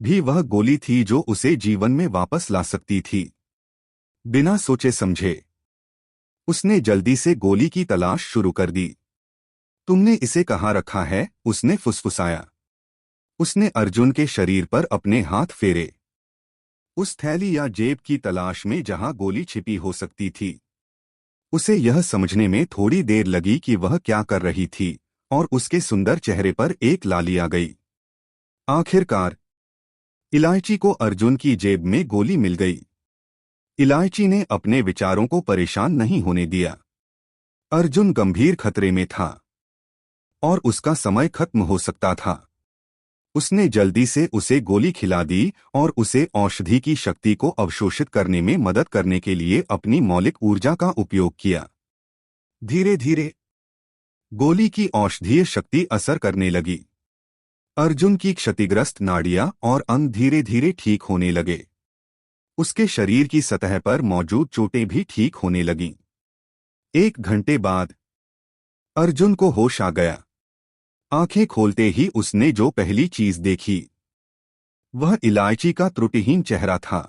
भी वह गोली थी जो उसे जीवन में वापस ला सकती थी। बिना सोचे समझे उसने जल्दी से गोली की तलाश शुरू कर दी। तुमने इसे कहाँ रखा है? उसने फुसफुसाया। उसने अर्जुन के शरीर पर अपने हाथ फेरे, उस थैली या जेब की तलाश में जहां गोली छिपी हो सकती थी। उसे यह समझने में थोड़ी देर लगी कि वह क्या कर रही थी और उसके सुंदर चेहरे पर एक लाली आ गई। आखिरकार इलायची को अर्जुन की जेब में गोली मिल गई। इलायची ने अपने विचारों को परेशान नहीं होने दिया। अर्जुन गंभीर खतरे में था और उसका समय खत्म हो सकता था। उसने जल्दी से उसे गोली खिला दी और उसे औषधि की शक्ति को अवशोषित करने में मदद करने के लिए अपनी मौलिक ऊर्जा का उपयोग किया। धीरे धीरे गोली की औषधीय शक्ति असर करने लगी। अर्जुन की क्षतिग्रस्त नाड़ियां और अंग धीरे धीरे ठीक होने लगे। उसके शरीर की सतह पर मौजूद चोटें भी ठीक होने लगीं। 1 घंटे बाद अर्जुन को होश आ गया। आंखें खोलते ही उसने जो पहली चीज देखी वह इलायची का त्रुटिहीन चेहरा था।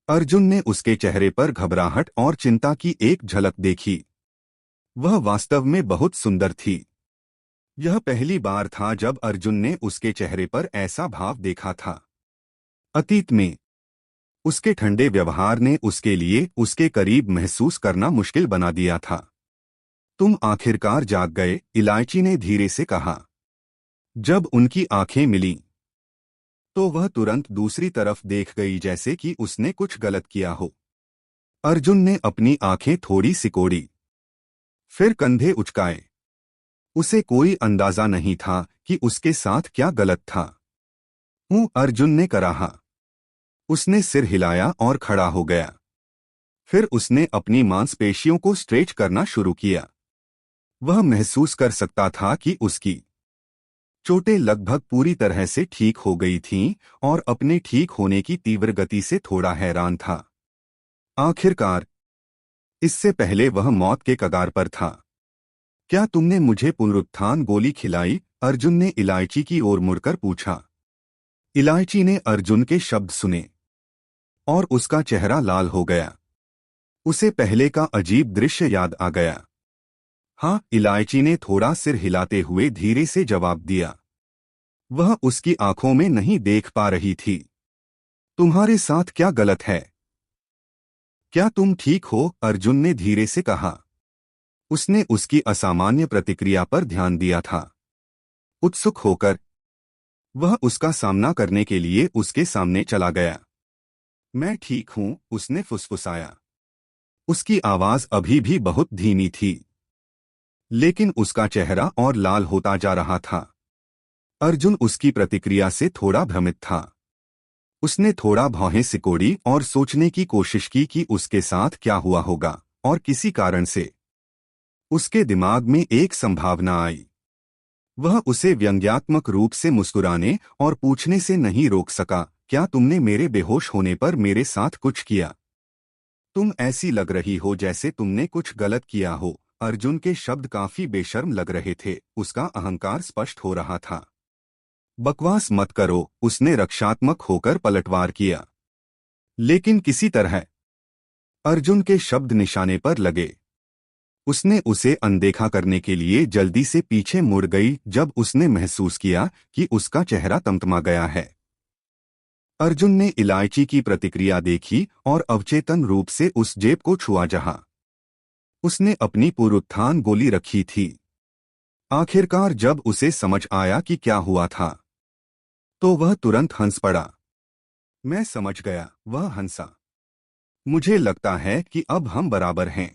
अर्जुन ने उसके चेहरे पर घबराहट और चिंता की एक झलक देखी। वह वास्तव में बहुत सुंदर थी। यह पहली बार था जब अर्जुन ने उसके चेहरे पर ऐसा भाव देखा था। अतीत में उसके ठंडे व्यवहार ने उसके लिए उसके करीब महसूस करना मुश्किल बना दिया था। तुम आखिरकार जाग गए, इलायची ने धीरे से कहा। जब उनकी आंखें मिलीं, तो वह तुरंत दूसरी तरफ देख गई जैसे कि उसने कुछ गलत किया हो। अर्जुन ने अपनी आंखें थोड़ी सिकोड़ी, फिर कंधे उचकाए। उसे कोई अंदाजा नहीं था कि उसके साथ क्या गलत था। अर्जुन ने कराहा। उसने सिर हिलाया और खड़ा हो गया। फिर उसने अपनी मांसपेशियों को स्ट्रेच करना शुरू किया। वह महसूस कर सकता था कि उसकी चोटें लगभग पूरी तरह से ठीक हो गई थीं और अपने ठीक होने की तीव्र गति से थोड़ा हैरान था। आखिरकार, इससे पहले वह मौत के कगार पर था। क्या तुमने मुझे पुनरुत्थान गोली खिलाई? अर्जुन ने इलायची की ओर मुड़कर पूछा। इलायची ने अर्जुन के शब्द सुने और उसका चेहरा लाल हो गया। उसे पहले का अजीब दृश्य याद आ गया। हाँ, इलायची ने थोड़ा सिर हिलाते हुए धीरे से जवाब दिया। वह उसकी आंखों में नहीं देख पा रही थी। तुम्हारे साथ क्या गलत है? क्या तुम ठीक हो? अर्जुन ने धीरे से कहा। उसने उसकी असामान्य प्रतिक्रिया पर ध्यान दिया था। उत्सुक होकर वह उसका सामना करने के लिए उसके सामने चला गया। मैं ठीक हूं, उसने फुसफुसाया। उसकी आवाज अभी भी बहुत धीमी थी, लेकिन उसका चेहरा और लाल होता जा रहा था। अर्जुन उसकी प्रतिक्रिया से थोड़ा भ्रमित था। उसने थोड़ा भौहें सिकोड़ी और सोचने की कोशिश की कि उसके साथ क्या हुआ होगा, और किसी कारण से उसके दिमाग में एक संभावना आई। वह उसे व्यंग्यात्मक रूप से मुस्कुराने और पूछने से नहीं रोक सका, क्या तुमने मेरे बेहोश होने पर मेरे साथ कुछ किया? तुम ऐसी लग रही हो जैसे तुमने कुछ गलत किया हो। अर्जुन के शब्द काफी बेशर्म लग रहे थे। उसका अहंकार स्पष्ट हो रहा था। बकवास मत करो, उसने रक्षात्मक होकर पलटवार किया। लेकिन किसी तरह अर्जुन के शब्द निशाने पर लगे। उसने उसे अनदेखा करने के लिए जल्दी से पीछे मुड़ गई जब उसने महसूस किया कि उसका चेहरा तमतमा गया है। अर्जुन ने इलायची की प्रतिक्रिया देखी और अवचेतन रूप से उस जेब को छुआ जहां उसने अपनी पुनरुत्थान गोली रखी थी। आखिरकार जब उसे समझ आया कि क्या हुआ था, तो वह तुरंत हंस पड़ा। मैं समझ गया, वह हंसा। मुझे लगता है कि अब हम बराबर हैं।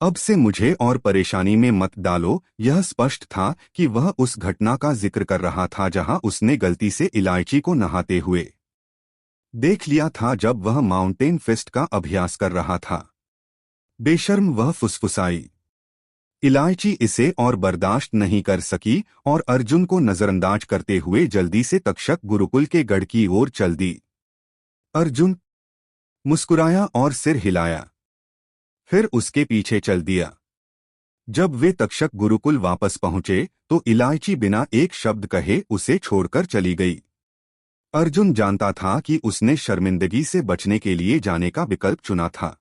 अब से मुझे और परेशानी में मत डालो। यह स्पष्ट था कि वह उस घटना का जिक्र कर रहा था जहां उसने गलती से इलायची को नहाते हुए देख लिया था जब वह माउंटेन फिस्ट का अभ्यास कर रहा था। बेशर्म, वह फुसफुसाई। इलायची इसे और बर्दाश्त नहीं कर सकी और अर्जुन को नजरअंदाज करते हुए जल्दी से तक्षक गुरुकुल के गढ़ की ओर चल दी। अर्जुन मुस्कुराया और सिर हिलाया, फिर उसके पीछे चल दिया। जब वे तक्षक गुरुकुल वापस पहुंचे तो इलायची बिना एक शब्द कहे उसे छोड़कर चली गई। अर्जुन जानता था कि उसने शर्मिंदगी से बचने के लिए जाने का विकल्प चुना था,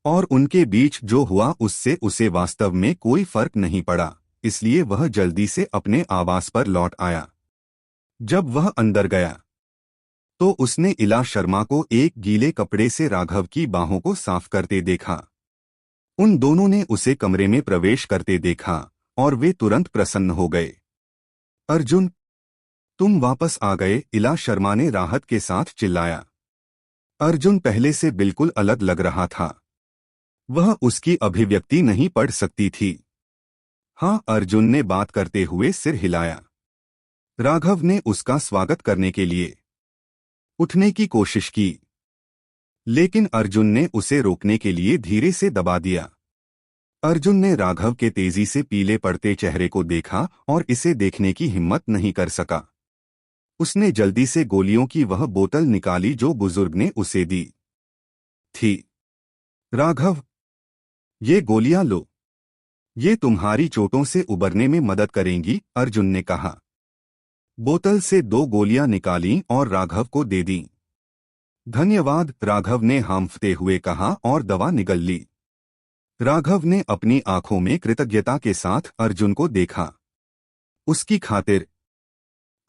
और उनके बीच जो हुआ उससे उसे वास्तव में कोई फर्क नहीं पड़ा, इसलिए वह जल्दी से अपने आवास पर लौट आया। जब वह अंदर गया तो उसने इला शर्मा को एक गीले कपड़े से राघव की बाहों को साफ करते देखा। उन दोनों ने उसे कमरे में प्रवेश करते देखा और वे तुरंत प्रसन्न हो गए। अर्जुन, तुम वापस आ गए, इला शर्मा ने राहत के साथ चिल्लाया। अर्जुन पहले से बिल्कुल अलग लग रहा था। वह उसकी अभिव्यक्ति नहीं पढ़ सकती थी। हाँ, अर्जुन ने बात करते हुए सिर हिलाया। राघव ने उसका स्वागत करने के लिए उठने की कोशिश की, लेकिन अर्जुन ने उसे रोकने के लिए धीरे से दबा दिया। अर्जुन ने राघव के तेजी से पीले पड़ते चेहरे को देखा और इसे देखने की हिम्मत नहीं कर सका। उसने जल्दी से गोलियों की वह बोतल निकाली जो बुजुर्ग ने उसे दी थी। राघव, ये गोलियां लो, ये तुम्हारी चोटों से उबरने में मदद करेंगी, अर्जुन ने कहा। बोतल से 2 गोलियां निकालीं और राघव को दे दीं। धन्यवाद, राघव ने हांफते हुए कहा और दवा निगल ली। राघव ने अपनी आंखों में कृतज्ञता के साथ अर्जुन को देखा। उसकी खातिर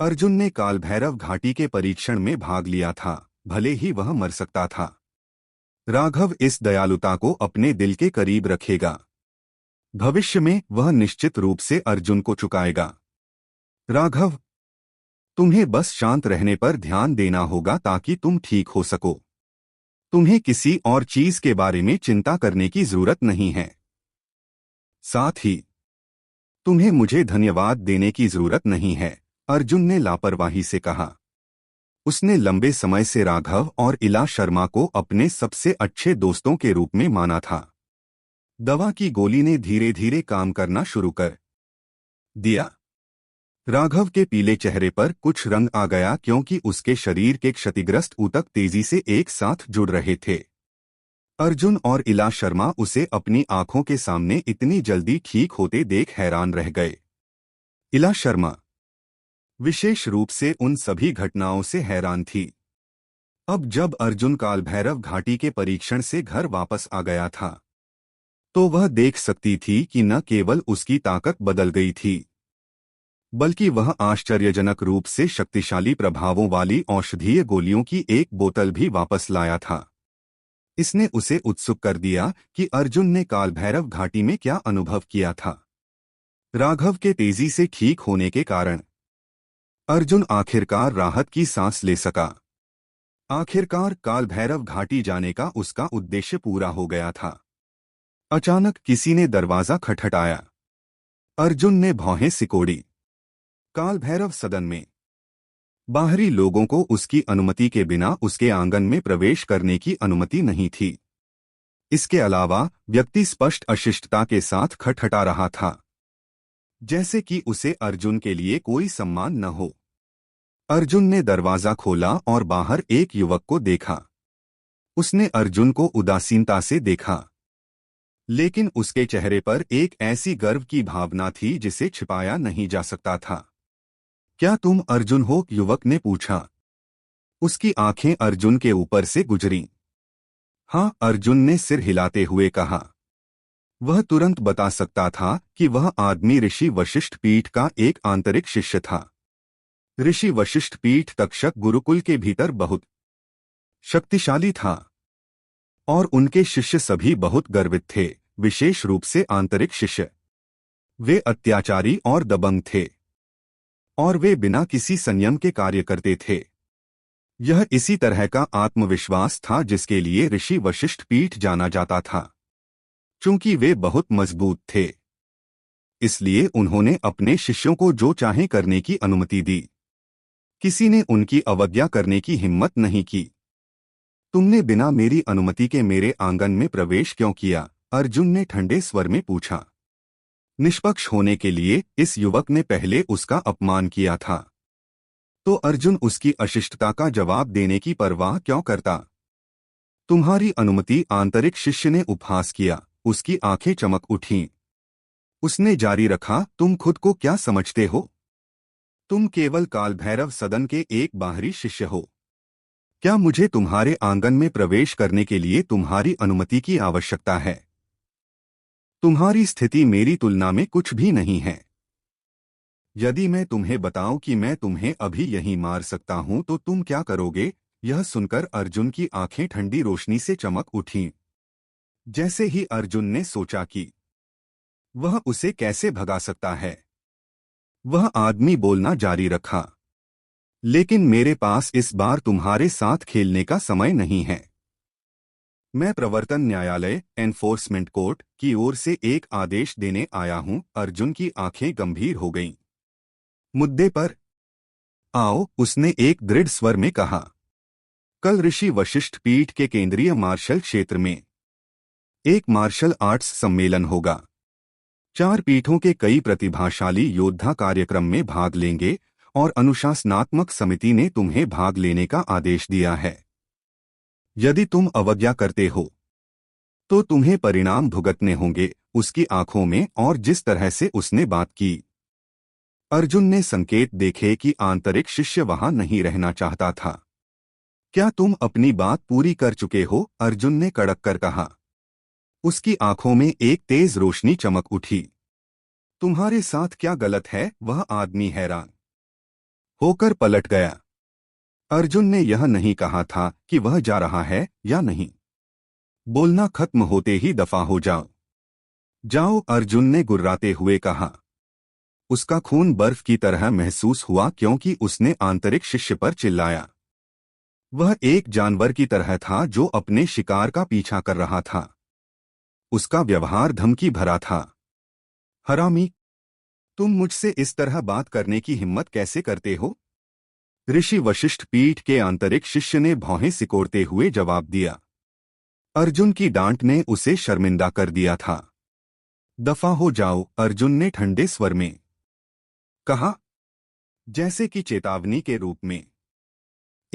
अर्जुन ने कालभैरव घाटी के परीक्षण में भाग लिया था। भले ही वह मर सकता था। राघव इस दयालुता को अपने दिल के करीब रखेगा। भविष्य में वह निश्चित रूप से अर्जुन को चुकाएगा। राघव, तुम्हें बस शांत रहने पर ध्यान देना होगा ताकि तुम ठीक हो सको। तुम्हें किसी और चीज के बारे में चिंता करने की जरूरत नहीं है। साथ ही तुम्हें मुझे धन्यवाद देने की जरूरत नहीं है, अर्जुन ने लापरवाही से कहा। उसने लंबे समय से राघव और इला शर्मा को अपने सबसे अच्छे दोस्तों के रूप में माना था। दवा की गोली ने धीरे धीरे काम करना शुरू कर दिया। राघव के पीले चेहरे पर कुछ रंग आ गया क्योंकि उसके शरीर के क्षतिग्रस्त ऊतक तेजी से एक साथ जुड़ रहे थे। अर्जुन और इला शर्मा उसे अपनी आंखों के सामने इतनी जल्दी ठीक होते देख हैरान रह गए। इला शर्मा विशेष रूप से उन सभी घटनाओं से हैरान थी। अब जब अर्जुन कालभैरव घाटी के परीक्षण से घर वापस आ गया था तो वह देख सकती थी कि न केवल उसकी ताकत बदल गई थी बल्कि वह आश्चर्यजनक रूप से शक्तिशाली प्रभावों वाली औषधीय गोलियों की एक बोतल भी वापस लाया था। इसने उसे उत्सुक कर दिया कि अर्जुन ने कालभैरव घाटी में क्या अनुभव किया था। राघव के तेजी से ठीक होने के कारण अर्जुन आखिरकार राहत की सांस ले सका। आखिरकार कालभैरव घाटी जाने का उसका उद्देश्य पूरा हो गया था। अचानक किसी ने दरवाजा खटखटाया। अर्जुन ने भौहें सिकोड़ी। कालभैरव सदन में बाहरी लोगों को उसकी अनुमति के बिना उसके आंगन में प्रवेश करने की अनुमति नहीं थी। इसके अलावा व्यक्ति स्पष्ट अशिष्टता के साथ खटखटा रहा था, जैसे कि उसे अर्जुन के लिए कोई सम्मान न हो। अर्जुन ने दरवाजा खोला और बाहर एक युवक को देखा। उसने अर्जुन को उदासीनता से देखा, लेकिन उसके चेहरे पर एक ऐसी गर्व की भावना थी जिसे छिपाया नहीं जा सकता था। क्या तुम अर्जुन हो? युवक ने पूछा। उसकी आंखें अर्जुन के ऊपर से गुजरीं। हाँ, अर्जुन ने सिर हिलाते हुए कहा। वह तुरंत बता सकता था कि वह आदमी ऋषि वशिष्ठ पीठ का एक आंतरिक शिष्य था। ऋषि वशिष्ठ पीठ तक्षक गुरुकुल के भीतर बहुत शक्तिशाली था और उनके शिष्य सभी बहुत गर्वित थे, विशेष रूप से आंतरिक शिष्य। वे अत्याचारी और दबंग थे और वे बिना किसी संयम के कार्य करते थे। यह इसी तरह का आत्मविश्वास था जिसके लिए ऋषि वशिष्ठ पीठ जाना जाता था। चूंकि वे बहुत मजबूत थे, इसलिए उन्होंने अपने शिष्यों को जो चाहे करने की अनुमति दी। किसी ने उनकी अवज्ञा करने की हिम्मत नहीं की। तुमने बिना मेरी अनुमति के मेरे आंगन में प्रवेश क्यों किया? अर्जुन ने ठंडे स्वर में पूछा। निष्पक्ष होने के लिए इस युवक ने पहले उसका अपमान किया था, तो अर्जुन उसकी अशिष्टता का जवाब देने की परवाह क्यों करता? तुम्हारी अनुमति? आंतरिक शिष्य ने उपहास किया। उसकी आंखें चमक उठीं। उसने जारी रखा, तुम खुद को क्या समझते हो? तुम केवल कालभैरव सदन के एक बाहरी शिष्य हो। क्या मुझे तुम्हारे आंगन में प्रवेश करने के लिए तुम्हारी अनुमति की आवश्यकता है? तुम्हारी स्थिति मेरी तुलना में कुछ भी नहीं है। यदि मैं तुम्हें बताऊं कि मैं तुम्हें अभी यहीं मार सकता हूं तो तुम क्या करोगे? यह सुनकर अर्जुन की आंखें ठंडी रोशनी से चमक उठीं। जैसे ही अर्जुन ने सोचा कि वह उसे कैसे भगा सकता है, वह आदमी बोलना जारी रखा। लेकिन मेरे पास इस बार तुम्हारे साथ खेलने का समय नहीं है। मैं प्रवर्तन न्यायालय एनफोर्समेंट कोर्ट की ओर से एक आदेश देने आया हूं। अर्जुन की आंखें गंभीर हो गईं। मुद्दे पर आओ, उसने एक दृढ़ स्वर में कहा। कल ऋषि वशिष्ठ पीठ के केंद्रीय मार्शल क्षेत्र में एक मार्शल आर्ट्स सम्मेलन होगा। 4 पीठों के कई प्रतिभाशाली योद्धा कार्यक्रम में भाग लेंगे और अनुशासनात्मक समिति ने तुम्हें भाग लेने का आदेश दिया है। यदि तुम अवज्ञा करते हो तो तुम्हें परिणाम भुगतने होंगे। उसकी आंखों में और जिस तरह से उसने बात की, अर्जुन ने संकेत देखे कि आंतरिक शिष्य वहां नहीं रहना चाहता था। क्या तुम अपनी बात पूरी कर चुके हो? अर्जुन ने कड़क कर कहा। उसकी आंखों में एक तेज रोशनी चमक उठी। तुम्हारे साथ क्या गलत है? वह आदमी हैरान होकर पलट गया। अर्जुन ने यह नहीं कहा था कि वह जा रहा है या नहीं। बोलना खत्म होते ही दफा हो जाओ। जाओ, अर्जुन ने गुर्राते हुए कहा। उसका खून बर्फ की तरह महसूस हुआ क्योंकि उसने आंतरिक शिष्य पर चिल्लाया। वह एक जानवर की तरह था जो अपने शिकार का पीछा कर रहा था। उसका व्यवहार धमकी भरा था। हरामी, तुम मुझसे इस तरह बात करने की हिम्मत कैसे करते हो? ऋषि वशिष्ठ पीठ के आंतरिक शिष्य ने भौहें सिकोड़ते हुए जवाब दिया। अर्जुन की डांट ने उसे शर्मिंदा कर दिया था। दफा हो जाओ, अर्जुन ने ठंडे स्वर में कहा, जैसे कि चेतावनी के रूप में।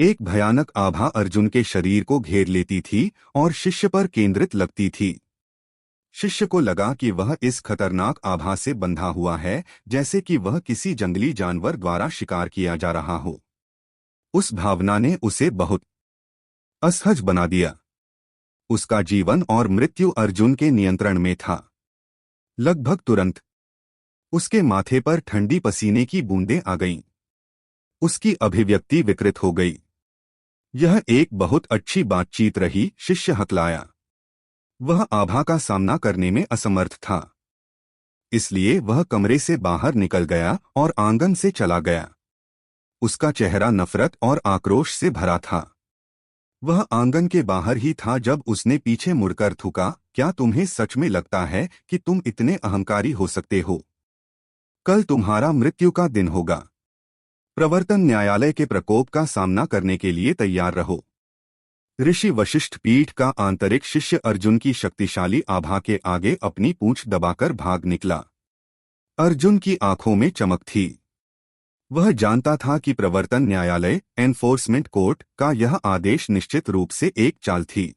एक भयानक आभा अर्जुन के शरीर को घेर लेती थी और शिष्य पर केंद्रित लगती थी। शिष्य को लगा कि वह इस खतरनाक आभा से बंधा हुआ है, जैसे कि वह किसी जंगली जानवर द्वारा शिकार किया जा रहा हो। उस भावना ने उसे बहुत असहज बना दिया। उसका जीवन और मृत्यु अर्जुन के नियंत्रण में था। लगभग तुरंत उसके माथे पर ठंडी पसीने की बूंदें आ गईं। उसकी अभिव्यक्ति विकृत हो गई। यह एक बहुत अच्छी बातचीत रही, शिष्य हकलाया। वह आभा का सामना करने में असमर्थ था। इसलिए वह कमरे से बाहर निकल गया और आंगन से चला गया। उसका चेहरा नफरत और आक्रोश से भरा था। वह आंगन के बाहर ही था जब उसने पीछे मुड़कर थूका, क्या तुम्हें सच में लगता है कि तुम इतने अहंकारी हो सकते हो? कल तुम्हारा मृत्यु का दिन होगा। प्रवर्तन न्यायालय के प्रकोप का सामना करने के लिए तैयार रहो। ऋषि वशिष्ठ पीठ का आंतरिक शिष्य अर्जुन की शक्तिशाली आभा के आगे अपनी पूंछ दबाकर भाग निकला। अर्जुन की आंखों में चमक थी। वह जानता था कि प्रवर्तन न्यायालय, एनफोर्समेंट कोर्ट का यह आदेश निश्चित रूप से एक चाल थी।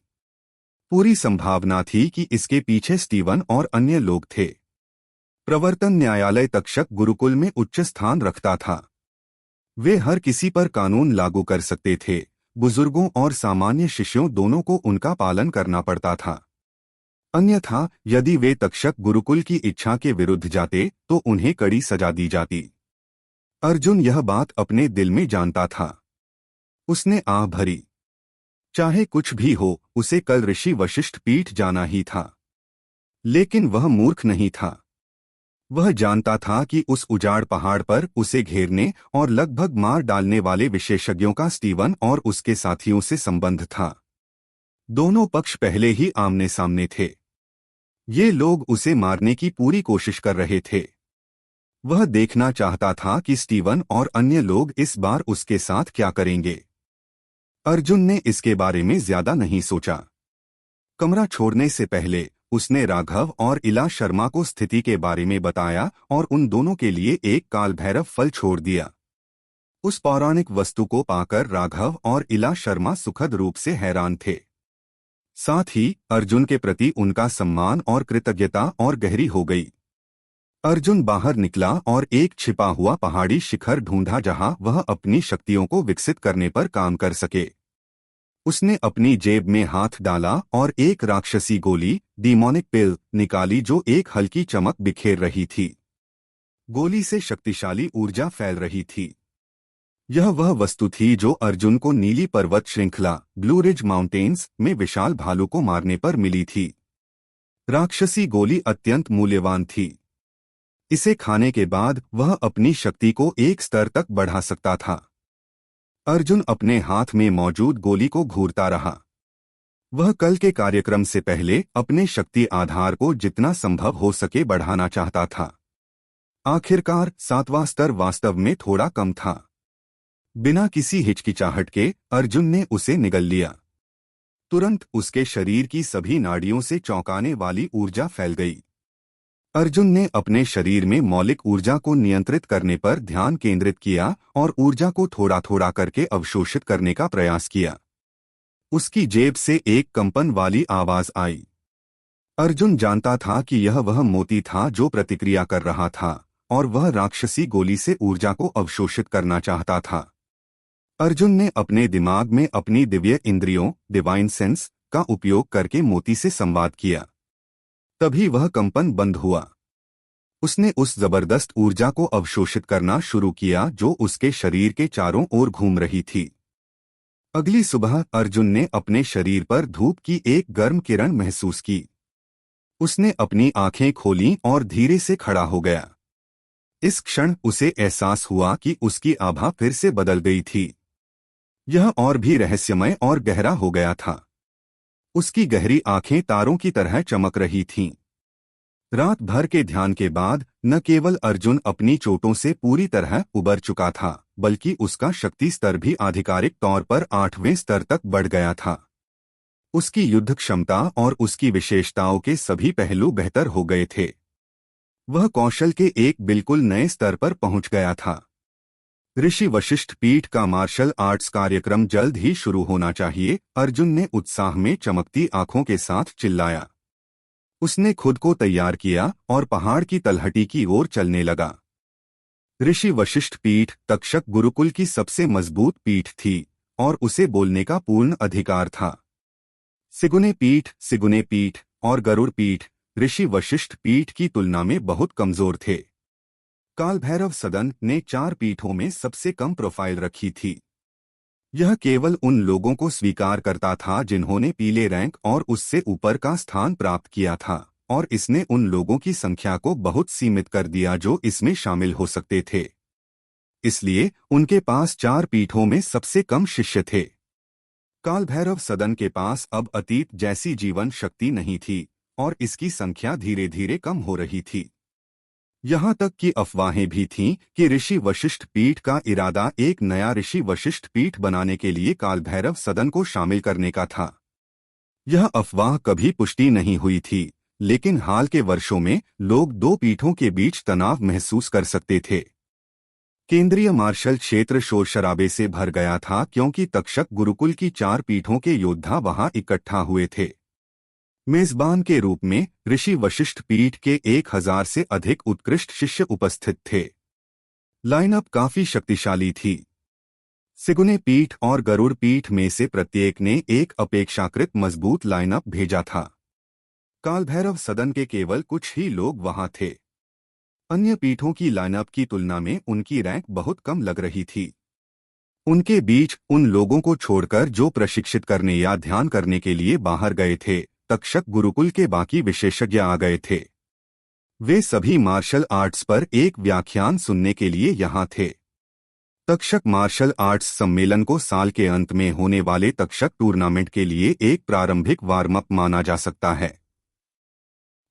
पूरी संभावना थी कि इसके पीछे स्टीवन और अन्य लोग थे। प्रवर्तन न्यायालय तक्षक गुरुकुल में उच्च स्थान रखता था। वे हर किसी पर कानून लागू कर सकते थे। बुजुर्गों और सामान्य शिष्यों दोनों को उनका पालन करना पड़ता था। अन्यथा यदि वे तक्षक गुरुकुल की इच्छा के विरुद्ध जाते तो उन्हें कड़ी सजा दी जाती। अर्जुन यह बात अपने दिल में जानता था। उसने आह भरी। चाहे कुछ भी हो, उसे कल ऋषि वशिष्ठ पीठ जाना ही था। लेकिन वह मूर्ख नहीं था। वह जानता था कि उस उजाड़ पहाड़ पर उसे घेरने और लगभग मार डालने वाले विशेषज्ञों का स्टीवन और उसके साथियों से संबंध था। दोनों पक्ष पहले ही आमने सामने थे। ये लोग उसे मारने की पूरी कोशिश कर रहे थे। वह देखना चाहता था कि स्टीवन और अन्य लोग इस बार उसके साथ क्या करेंगे। अर्जुन ने इसके बारे में ज्यादा नहीं सोचा। कमरा छोड़ने से पहले उसने राघव और इला शर्मा को स्थिति के बारे में बताया और उन दोनों के लिए एक काल भैरव फल छोड़ दिया। उस पौराणिक वस्तु को पाकर राघव और इला शर्मा सुखद रूप से हैरान थे। साथ ही अर्जुन के प्रति उनका सम्मान और कृतज्ञता और गहरी हो गई। अर्जुन बाहर निकला और एक छिपा हुआ पहाड़ी शिखर ढूंढा जहां वह अपनी शक्तियों को विकसित करने पर काम कर सके। उसने अपनी जेब में हाथ डाला और एक राक्षसी गोली, डीमोनिक पिल, निकाली जो एक हल्की चमक बिखेर रही थी। गोली से शक्तिशाली ऊर्जा फैल रही थी। यह वह वस्तु थी जो अर्जुन को नीली पर्वत श्रृंखला, ब्लू रिज माउंटेन्स में विशाल भालू को मारने पर मिली थी। राक्षसी गोली अत्यंत मूल्यवान थी। इसे खाने के बाद वह अपनी शक्ति को एक स्तर तक बढ़ा सकता था। अर्जुन अपने हाथ में मौजूद गोली को घूरता रहा। वह कल के कार्यक्रम से पहले अपने शक्ति आधार को जितना संभव हो सके बढ़ाना चाहता था। आखिरकार 7वां स्तर वास्तव में थोड़ा कम था। बिना किसी हिचकिचाहट के अर्जुन ने उसे निगल लिया। तुरंत उसके शरीर की सभी नाड़ियों से चौंकाने वाली ऊर्जा फैल गई। अर्जुन ने अपने शरीर में मौलिक ऊर्जा को नियंत्रित करने पर ध्यान केंद्रित किया और ऊर्जा को थोड़ा थोड़ा करके अवशोषित करने का प्रयास किया। उसकी जेब से एक कंपन वाली आवाज आई। अर्जुन जानता था कि यह वह मोती था जो प्रतिक्रिया कर रहा था और वह राक्षसी गोली से ऊर्जा को अवशोषित करना चाहता था। अर्जुन ने अपने दिमाग में अपनी दिव्य इंद्रियों, डिवाइन सेंस, का उपयोग करके मोती से संवाद किया। तभी वह कंपन बंद हुआ। उसने उस जबरदस्त ऊर्जा को अवशोषित करना शुरू किया जो उसके शरीर के चारों ओर घूम रही थी। अगली सुबह अर्जुन ने अपने शरीर पर धूप की एक गर्म किरण महसूस की। उसने अपनी आंखें खोलीं और धीरे से खड़ा हो गया। इस क्षण उसे एहसास हुआ कि उसकी आभा फिर से बदल गई थी। यह और भी रहस्यमय और गहरा हो गया था। उसकी गहरी आंखें तारों की तरह चमक रही थीं। रात भर के ध्यान के बाद न केवल अर्जुन अपनी चोटों से पूरी तरह उबर चुका था, बल्कि उसका शक्ति स्तर भी आधिकारिक तौर पर 8वें स्तर तक बढ़ गया था। उसकी युद्ध क्षमता और उसकी विशेषताओं के सभी पहलू बेहतर हो गए थे। वह कौशल के एक बिल्कुल नए स्तर पर पहुंच गया था। ऋषि वशिष्ठ पीठ का मार्शल आर्ट्स कार्यक्रम जल्द ही शुरू होना चाहिए, अर्जुन ने उत्साह में चमकती आंखों के साथ चिल्लाया। उसने खुद को तैयार किया और पहाड़ की तलहटी की ओर चलने लगा। ऋषि वशिष्ठ पीठ तक्षक गुरुकुल की सबसे मजबूत पीठ थी और उसे बोलने का पूर्ण अधिकार था। सिगुने पीठ और गरुड़ पीठ ऋषि वशिष्ठ पीठ की तुलना में बहुत कमजोर थे। काल भैरव सदन ने 4 पीठों में सबसे कम प्रोफाइल रखी थी। यह केवल उन लोगों को स्वीकार करता था जिन्होंने पीले रैंक और उससे ऊपर का स्थान प्राप्त किया था, और इसने उन लोगों की संख्या को बहुत सीमित कर दिया जो इसमें शामिल हो सकते थे। इसलिए उनके पास 4 पीठों में सबसे कम शिष्य थे। काल भैरव सदन के पास अब अतीत जैसी जीवन शक्ति नहीं थी और इसकी संख्या धीरे धीरे कम हो रही थी। यहाँ तक कि अफवाहें भी थीं कि ऋषि वशिष्ठ पीठ का इरादा एक नया ऋषि वशिष्ठ पीठ बनाने के लिए काल भैरव सदन को शामिल करने का था। यह अफवाह कभी पुष्टि नहीं हुई थी, लेकिन हाल के वर्षों में लोग 2 पीठों के बीच तनाव महसूस कर सकते थे। केंद्रीय मार्शल क्षेत्र शोर शराबे से भर गया था क्योंकि तक्षक गुरुकुल की 4 पीठों के योद्धा वहां इकट्ठा हुए थे। मेजबान के रूप में ऋषि वशिष्ठ पीठ के 1000 से अधिक उत्कृष्ट शिष्य उपस्थित थे। लाइनअप काफी शक्तिशाली थी। सिगुने पीठ और गरुड़ पीठ में से प्रत्येक ने एक अपेक्षाकृत मजबूत लाइनअप भेजा था। काल भैरव सदन के केवल कुछ ही लोग वहां थे। अन्य पीठों की लाइनअप की तुलना में उनकी रैंक बहुत कम लग रही थी। उनके बीच उन लोगों को छोड़कर जो प्रशिक्षित करने या ध्यान करने के लिए बाहर गए थे, तक्षक गुरुकुल के बाकी विशेषज्ञ आ गए थे। वे सभी मार्शल आर्ट्स पर एक व्याख्यान सुनने के लिए यहाँ थे। तक्षक मार्शल आर्ट्स सम्मेलन को साल के अंत में होने वाले तक्षक टूर्नामेंट के लिए एक प्रारंभिक वार्म अप माना जा सकता है।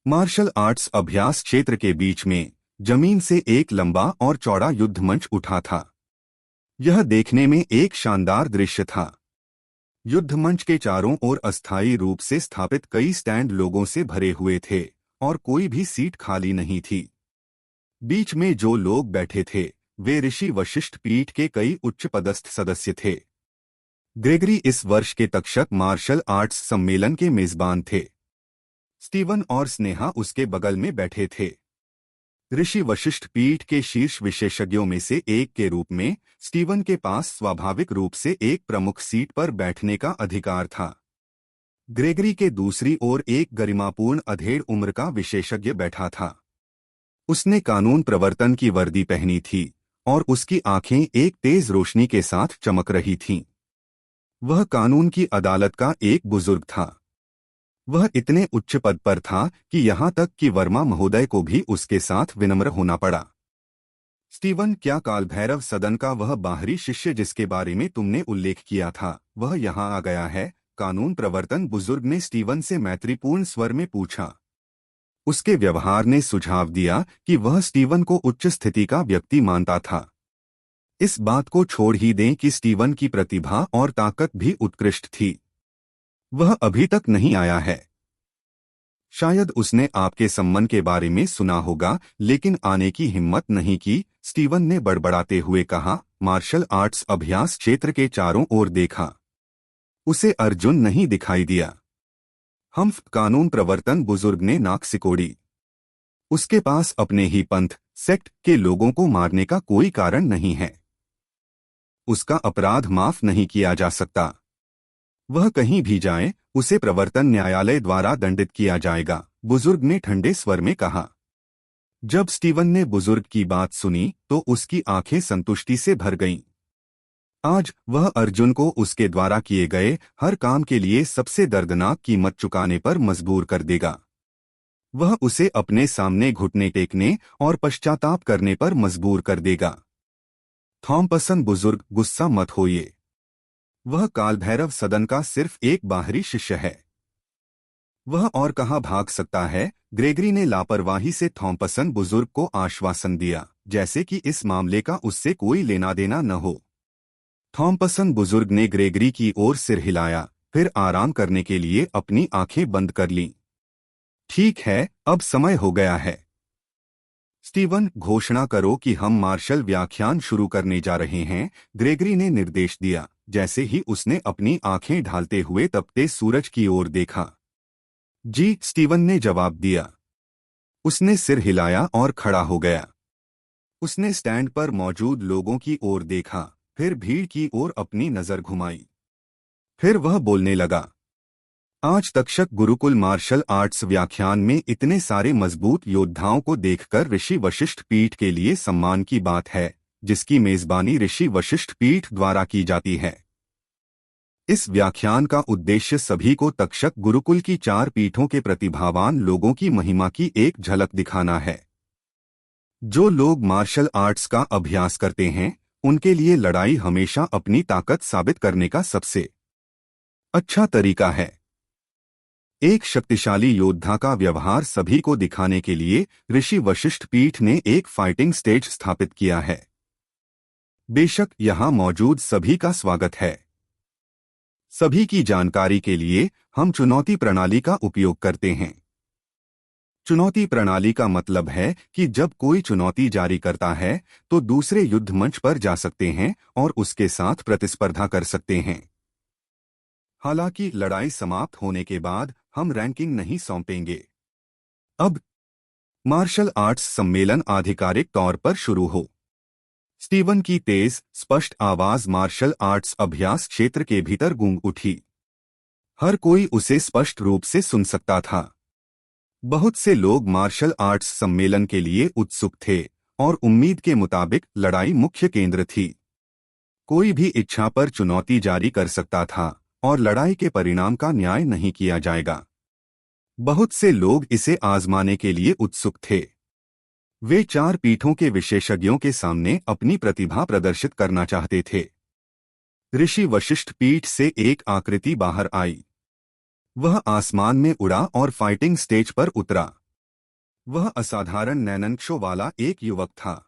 मार्शल आर्ट्स अभ्यास क्षेत्र के बीच में जमीन से एक लंबा और चौड़ा युद्ध मंच उठा था। यह देखने में एक शानदार दृश्य था। युद्ध मंच के चारों ओर अस्थायी रूप से स्थापित कई स्टैंड लोगों से भरे हुए थे और कोई भी सीट खाली नहीं थी। बीच में जो लोग बैठे थे वे ऋषि वशिष्ठ पीठ के कई उच्च पदस्थ सदस्य थे। ग्रेगरी इस वर्ष के तक्षक मार्शल आर्ट्स सम्मेलन के मेजबान थे। स्टीवन और स्नेहा उसके बगल में बैठे थे। ऋषि वशिष्ठ पीठ के शीर्ष विशेषज्ञों में से एक के रूप में स्टीवन के पास स्वाभाविक रूप से एक प्रमुख सीट पर बैठने का अधिकार था। ग्रेगरी के दूसरी ओर एक गरिमापूर्ण अधेड़ उम्र का विशेषज्ञ बैठा था। उसने कानून प्रवर्तन की वर्दी पहनी थी और उसकी आंखें एक तेज रोशनी के साथ चमक रही थीं। वह कानून की अदालत का एक बुजुर्ग था। वह इतने उच्च पद पर था कि यहाँ तक कि वर्मा महोदय को भी उसके साथ विनम्र होना पड़ा। स्टीवन, क्या काल भैरव सदन का वह बाहरी शिष्य जिसके बारे में तुमने उल्लेख किया था वह यहाँ आ गया है? कानून प्रवर्तन बुजुर्ग ने स्टीवन से मैत्रीपूर्ण स्वर में पूछा। उसके व्यवहार ने सुझाव दिया कि वह स्टीवन को उच्च स्थिति का व्यक्ति मानता था। इस बात को छोड़ ही दें कि स्टीवन की प्रतिभा और ताकत भी उत्कृष्ट थी। वह अभी तक नहीं आया है। शायद उसने आपके सम्मान के बारे में सुना होगा लेकिन आने की हिम्मत नहीं की, स्टीवन ने बड़बड़ाते हुए कहा। मार्शल आर्ट्स अभ्यास क्षेत्र के चारों ओर देखा। उसे अर्जुन नहीं दिखाई दिया। हम्फ, कानून प्रवर्तन बुजुर्ग ने नाक सिकोड़ी। उसके पास अपने ही पंथ सेक्ट के लोगों को मारने का कोई कारण नहीं है। उसका अपराध माफ नहीं किया जा सकता। वह कहीं भी जाए उसे प्रवर्तन न्यायालय द्वारा दंडित किया जाएगा, बुजुर्ग ने ठंडे स्वर में कहा। जब स्टीवन ने बुजुर्ग की बात सुनी तो उसकी आंखें संतुष्टि से भर गईं। आज वह अर्जुन को उसके द्वारा किए गए हर काम के लिए सबसे दर्दनाक कीमत चुकाने पर मजबूर कर देगा। वह उसे अपने सामने घुटने टेकने और पश्चाताप करने पर मजबूर कर देगा। थॉम्पसन बुजुर्ग, गुस्सा मत होइए। वह कालभैरव सदन का सिर्फ एक बाहरी शिष्य है। वह और कहाँ भाग सकता है। ग्रेगरी ने लापरवाही से थॉम्पसन बुजुर्ग को आश्वासन दिया, जैसे कि इस मामले का उससे कोई लेना देना न हो। थॉम्पसन बुजुर्ग ने ग्रेगरी की ओर सिर हिलाया, फिर आराम करने के लिए अपनी आंखें बंद कर लीं। ठीक है, अब समय हो गया है। स्टीवन, घोषणा करो कि हम मार्शल व्याख्यान शुरू करने जा रहे हैं, ग्रेगरी ने निर्देश दिया, जैसे ही उसने अपनी आंखें ढालते हुए तपते सूरज की ओर देखा। जी, स्टीवन ने जवाब दिया। उसने सिर हिलाया और खड़ा हो गया। उसने स्टैंड पर मौजूद लोगों की ओर देखा, फिर भीड़ की ओर अपनी नजर घुमाई। फिर वह बोलने लगा। आज तक्षक गुरुकुल मार्शल आर्ट्स व्याख्यान में इतने सारे मजबूत योद्धाओं को देखकर ऋषि वशिष्ठ पीठ के लिए सम्मान की बात है, जिसकी मेजबानी ऋषि वशिष्ठ पीठ द्वारा की जाती है। इस व्याख्यान का उद्देश्य सभी को तक्षक गुरुकुल की 4 पीठों के प्रतिभावान लोगों की महिमा की एक झलक दिखाना है। जो लोग मार्शल आर्ट्स का अभ्यास करते हैं, उनके लिए लड़ाई हमेशा अपनी ताकत साबित करने का सबसे अच्छा तरीका है। एक शक्तिशाली योद्धा का व्यवहार सभी को दिखाने के लिए ऋषि वशिष्ठ पीठ ने एक फाइटिंग स्टेज स्थापित किया है। बेशक यहां मौजूद सभी का स्वागत है। सभी की जानकारी के लिए हम चुनौती प्रणाली का उपयोग करते हैं। चुनौती प्रणाली का मतलब है कि जब कोई चुनौती जारी करता है तो दूसरे युद्ध मंच पर जा सकते हैं और उसके साथ प्रतिस्पर्धा कर सकते हैं। हालांकि लड़ाई समाप्त होने के बाद हम रैंकिंग नहीं सौंपेंगे। अब मार्शल आर्ट्स सम्मेलन आधिकारिक तौर पर शुरू हो। स्टीवन की तेज, स्पष्ट आवाज मार्शल आर्ट्स अभ्यास क्षेत्र के भीतर गूंज उठी। हर कोई उसे स्पष्ट रूप से सुन सकता था। बहुत से लोग मार्शल आर्ट्स सम्मेलन के लिए उत्सुक थे और उम्मीद के मुताबिक लड़ाई मुख्य केंद्र थी। कोई भी इच्छा पर चुनौती जारी कर सकता था और लड़ाई के परिणाम का न्याय नहीं किया जाएगा। बहुत से लोग इसे आजमाने के लिए उत्सुक थे। वे 4 पीठों के विशेषज्ञों के सामने अपनी प्रतिभा प्रदर्शित करना चाहते थे। ऋषि वशिष्ठ पीठ से एक आकृति बाहर आई। वह आसमान में उड़ा और फाइटिंग स्टेज पर उतरा। वह असाधारण नैननक्षों वाला एक युवक था।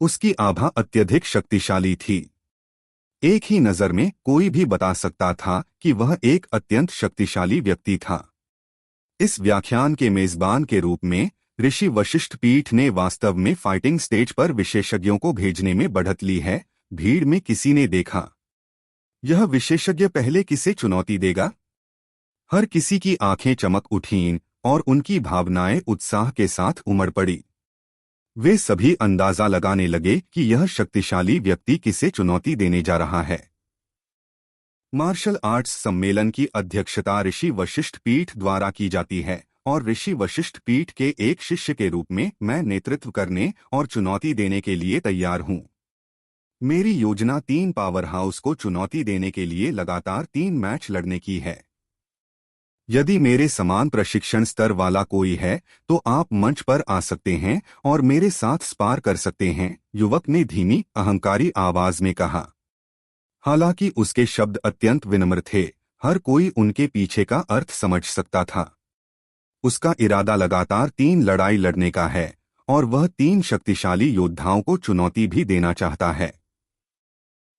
उसकी आभा अत्यधिक शक्तिशाली थी। एक ही नजर में कोई भी बता सकता था कि वह एक अत्यंत शक्तिशाली व्यक्ति था। इस व्याख्यान के मेजबान के रूप में ऋषि वशिष्ठ पीठ ने वास्तव में फाइटिंग स्टेज पर विशेषज्ञों को भेजने में बढ़त ली है। भीड़ में किसी ने देखा, यह विशेषज्ञ पहले किसे चुनौती देगा? हर किसी की आंखें चमक उठीं और उनकी भावनाएं उत्साह के साथ उमड़ पड़ी। वे सभी अंदाजा लगाने लगे कि यह शक्तिशाली व्यक्ति किसे चुनौती देने जा रहा है। मार्शल आर्ट्स सम्मेलन की अध्यक्षता ऋषि वशिष्ठ पीठ द्वारा की जाती है और ऋषि वशिष्ठ पीठ के एक शिष्य के रूप में मैं नेतृत्व करने और चुनौती देने के लिए तैयार हूं। मेरी योजना 3 पावर हाउस को चुनौती देने के लिए लगातार 3 मैच लड़ने की है। यदि मेरे समान प्रशिक्षण स्तर वाला कोई है तो आप मंच पर आ सकते हैं और मेरे साथ स्पार कर सकते हैं, युवक ने धीमी, अहंकारी आवाज में कहा। हालांकि उसके शब्द अत्यंत विनम्र थे, हर कोई उनके पीछे का अर्थ समझ सकता था। उसका इरादा लगातार 3 लड़ाई लड़ने का है और वह 3 शक्तिशाली योद्धाओं को चुनौती भी देना चाहता है।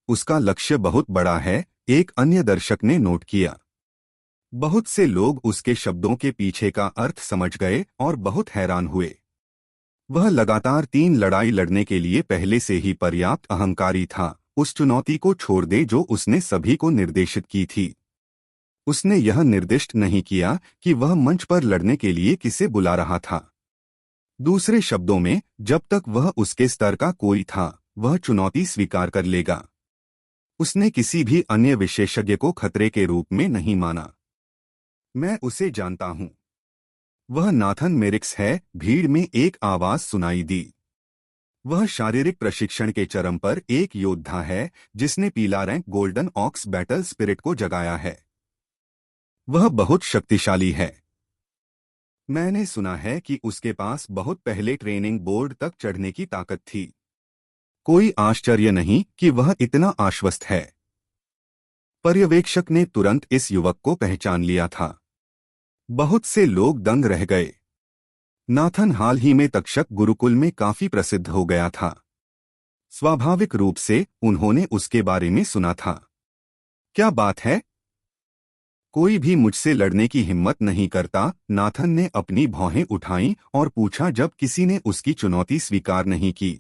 उसका लक्ष्य बहुत बड़ा है, एक अन्य दर्शक ने नोट किया। बहुत से लोग उसके शब्दों के पीछे का अर्थ समझ गए और बहुत हैरान हुए। वह लगातार 3 लड़ाई लड़ने के लिए पहले से ही पर्याप्त अहंकारी था। उस चुनौती को छोड़ दे जो उसने सभी को निर्देशित की थी। उसने यह निर्दिष्ट नहीं किया कि वह मंच पर लड़ने के लिए किसे बुला रहा था। दूसरे शब्दों में, जब तक वह उसके स्तर का कोई था, वह चुनौती स्वीकार कर लेगा। उसने किसी भी अन्य विशेषज्ञ को खतरे के रूप में नहीं माना। मैं उसे जानता हूं। वह नाथन मेरिक्स है, भीड़ में एक आवाज सुनाई दी। वह शारीरिक प्रशिक्षण के चरम पर एक योद्धा है जिसने पीला rank golden ox battle spirit को जगाया है। वह बहुत शक्तिशाली है। मैंने सुना है कि उसके पास बहुत पहले ट्रेनिंग बोर्ड तक चढ़ने की ताकत थी। कोई आश्चर्य नहीं कि वह इतना आश्वस्त है। पर्यवेक्षक ने तुरंत इस युवक को पहचान लिया था। बहुत से लोग दंग रह गए। नाथन हाल ही में तक्षक गुरुकुल में काफी प्रसिद्ध हो गया था। स्वाभाविक रूप से उन्होंने उसके बारे में सुना था। क्या बात है? कोई भी मुझसे लड़ने की हिम्मत नहीं करता, नाथन ने अपनी भौहें उठाईं और पूछा जब किसी ने उसकी चुनौती स्वीकार नहीं की।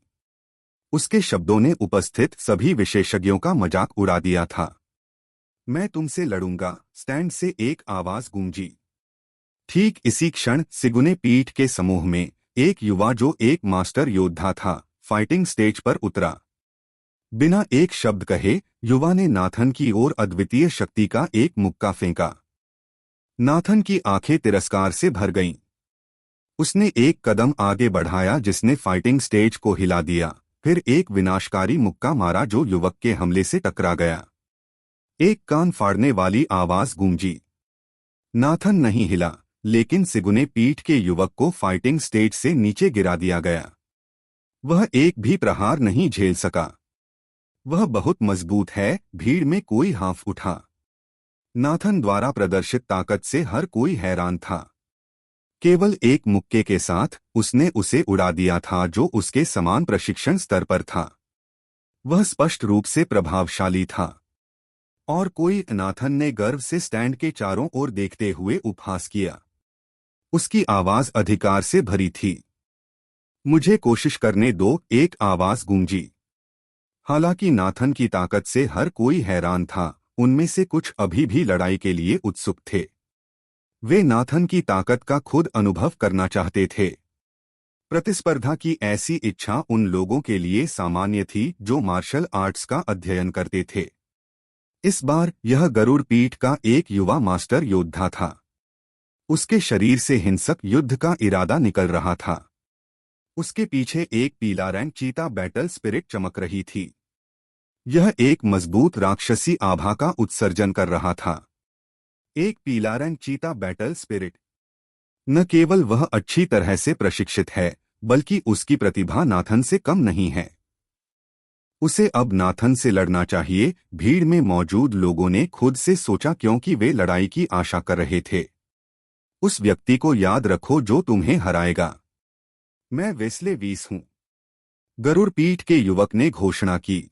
उसके शब्दों ने उपस्थित सभी विशेषज्ञों का मजाक उड़ा दिया था। मैं तुमसे लड़ूंगा, स्टैंड से एक आवाज गूंजी। ठीक इसी क्षण सिगुने पीठ के समूह में एक युवा जो एक मास्टर योद्धा था, फाइटिंग स्टेज पर उतरा। बिना एक शब्द कहे युवा ने नाथन की ओर अद्वितीय शक्ति का एक मुक्का फेंका। नाथन की आंखें तिरस्कार से भर गईं। उसने एक कदम आगे बढ़ाया जिसने फाइटिंग स्टेज को हिला दिया, फिर एक विनाशकारी मुक्का मारा जो युवक के हमले से टकरा गया। एक कान फाड़ने वाली आवाज गूंजी। नाथन नहीं हिला, लेकिन सिगुने पीठ के युवक को फाइटिंग स्टेज से नीचे गिरा दिया गया। वह एक भी प्रहार नहीं झेल सका। वह बहुत मजबूत है, भीड़ में कोई हाफ उठा। नाथन द्वारा प्रदर्शित ताकत से हर कोई हैरान था। केवल एक मुक्के के साथ उसने उसे उड़ा दिया था जो उसके समान प्रशिक्षण स्तर पर था। वह स्पष्ट रूप से प्रभावशाली था। और कोई? नाथन ने गर्व से स्टैंड के चारों ओर देखते हुए उपहास किया। उसकी आवाज अधिकार से भरी थी। मुझे कोशिश करने दो, एक आवाज गूंजी। हालांकि नाथन की ताकत से हर कोई हैरान था, उनमें से कुछ अभी भी लड़ाई के लिए उत्सुक थे। वे नाथन की ताकत का खुद अनुभव करना चाहते थे। प्रतिस्पर्धा की ऐसी इच्छा उन लोगों के लिए सामान्य थी जो मार्शल आर्ट्स का अध्ययन करते थे। इस बार यह गरुड़ पीठ का एक युवा मास्टर योद्धा था। उसके शरीर से हिंसक युद्ध का इरादा निकल रहा था। उसके पीछे एक पीला रैंक चीता बैटल स्पिरिट चमक रही थी। यह एक मजबूत राक्षसी आभा का उत्सर्जन कर रहा था। एक पीला रैंक चीता बैटल स्पिरिट। न केवल वह अच्छी तरह से प्रशिक्षित है, बल्कि उसकी प्रतिभा नाथन से कम नहीं है। उसे अब नाथन से लड़ना चाहिए, भीड़ में मौजूद लोगों ने खुद से सोचा क्योंकि वे लड़ाई की आशा कर रहे थे। उस व्यक्ति को याद रखो जो तुम्हें हराएगा। मैं वेस्ले वीस हूं, गरुड़ पीठ के युवक ने घोषणा की।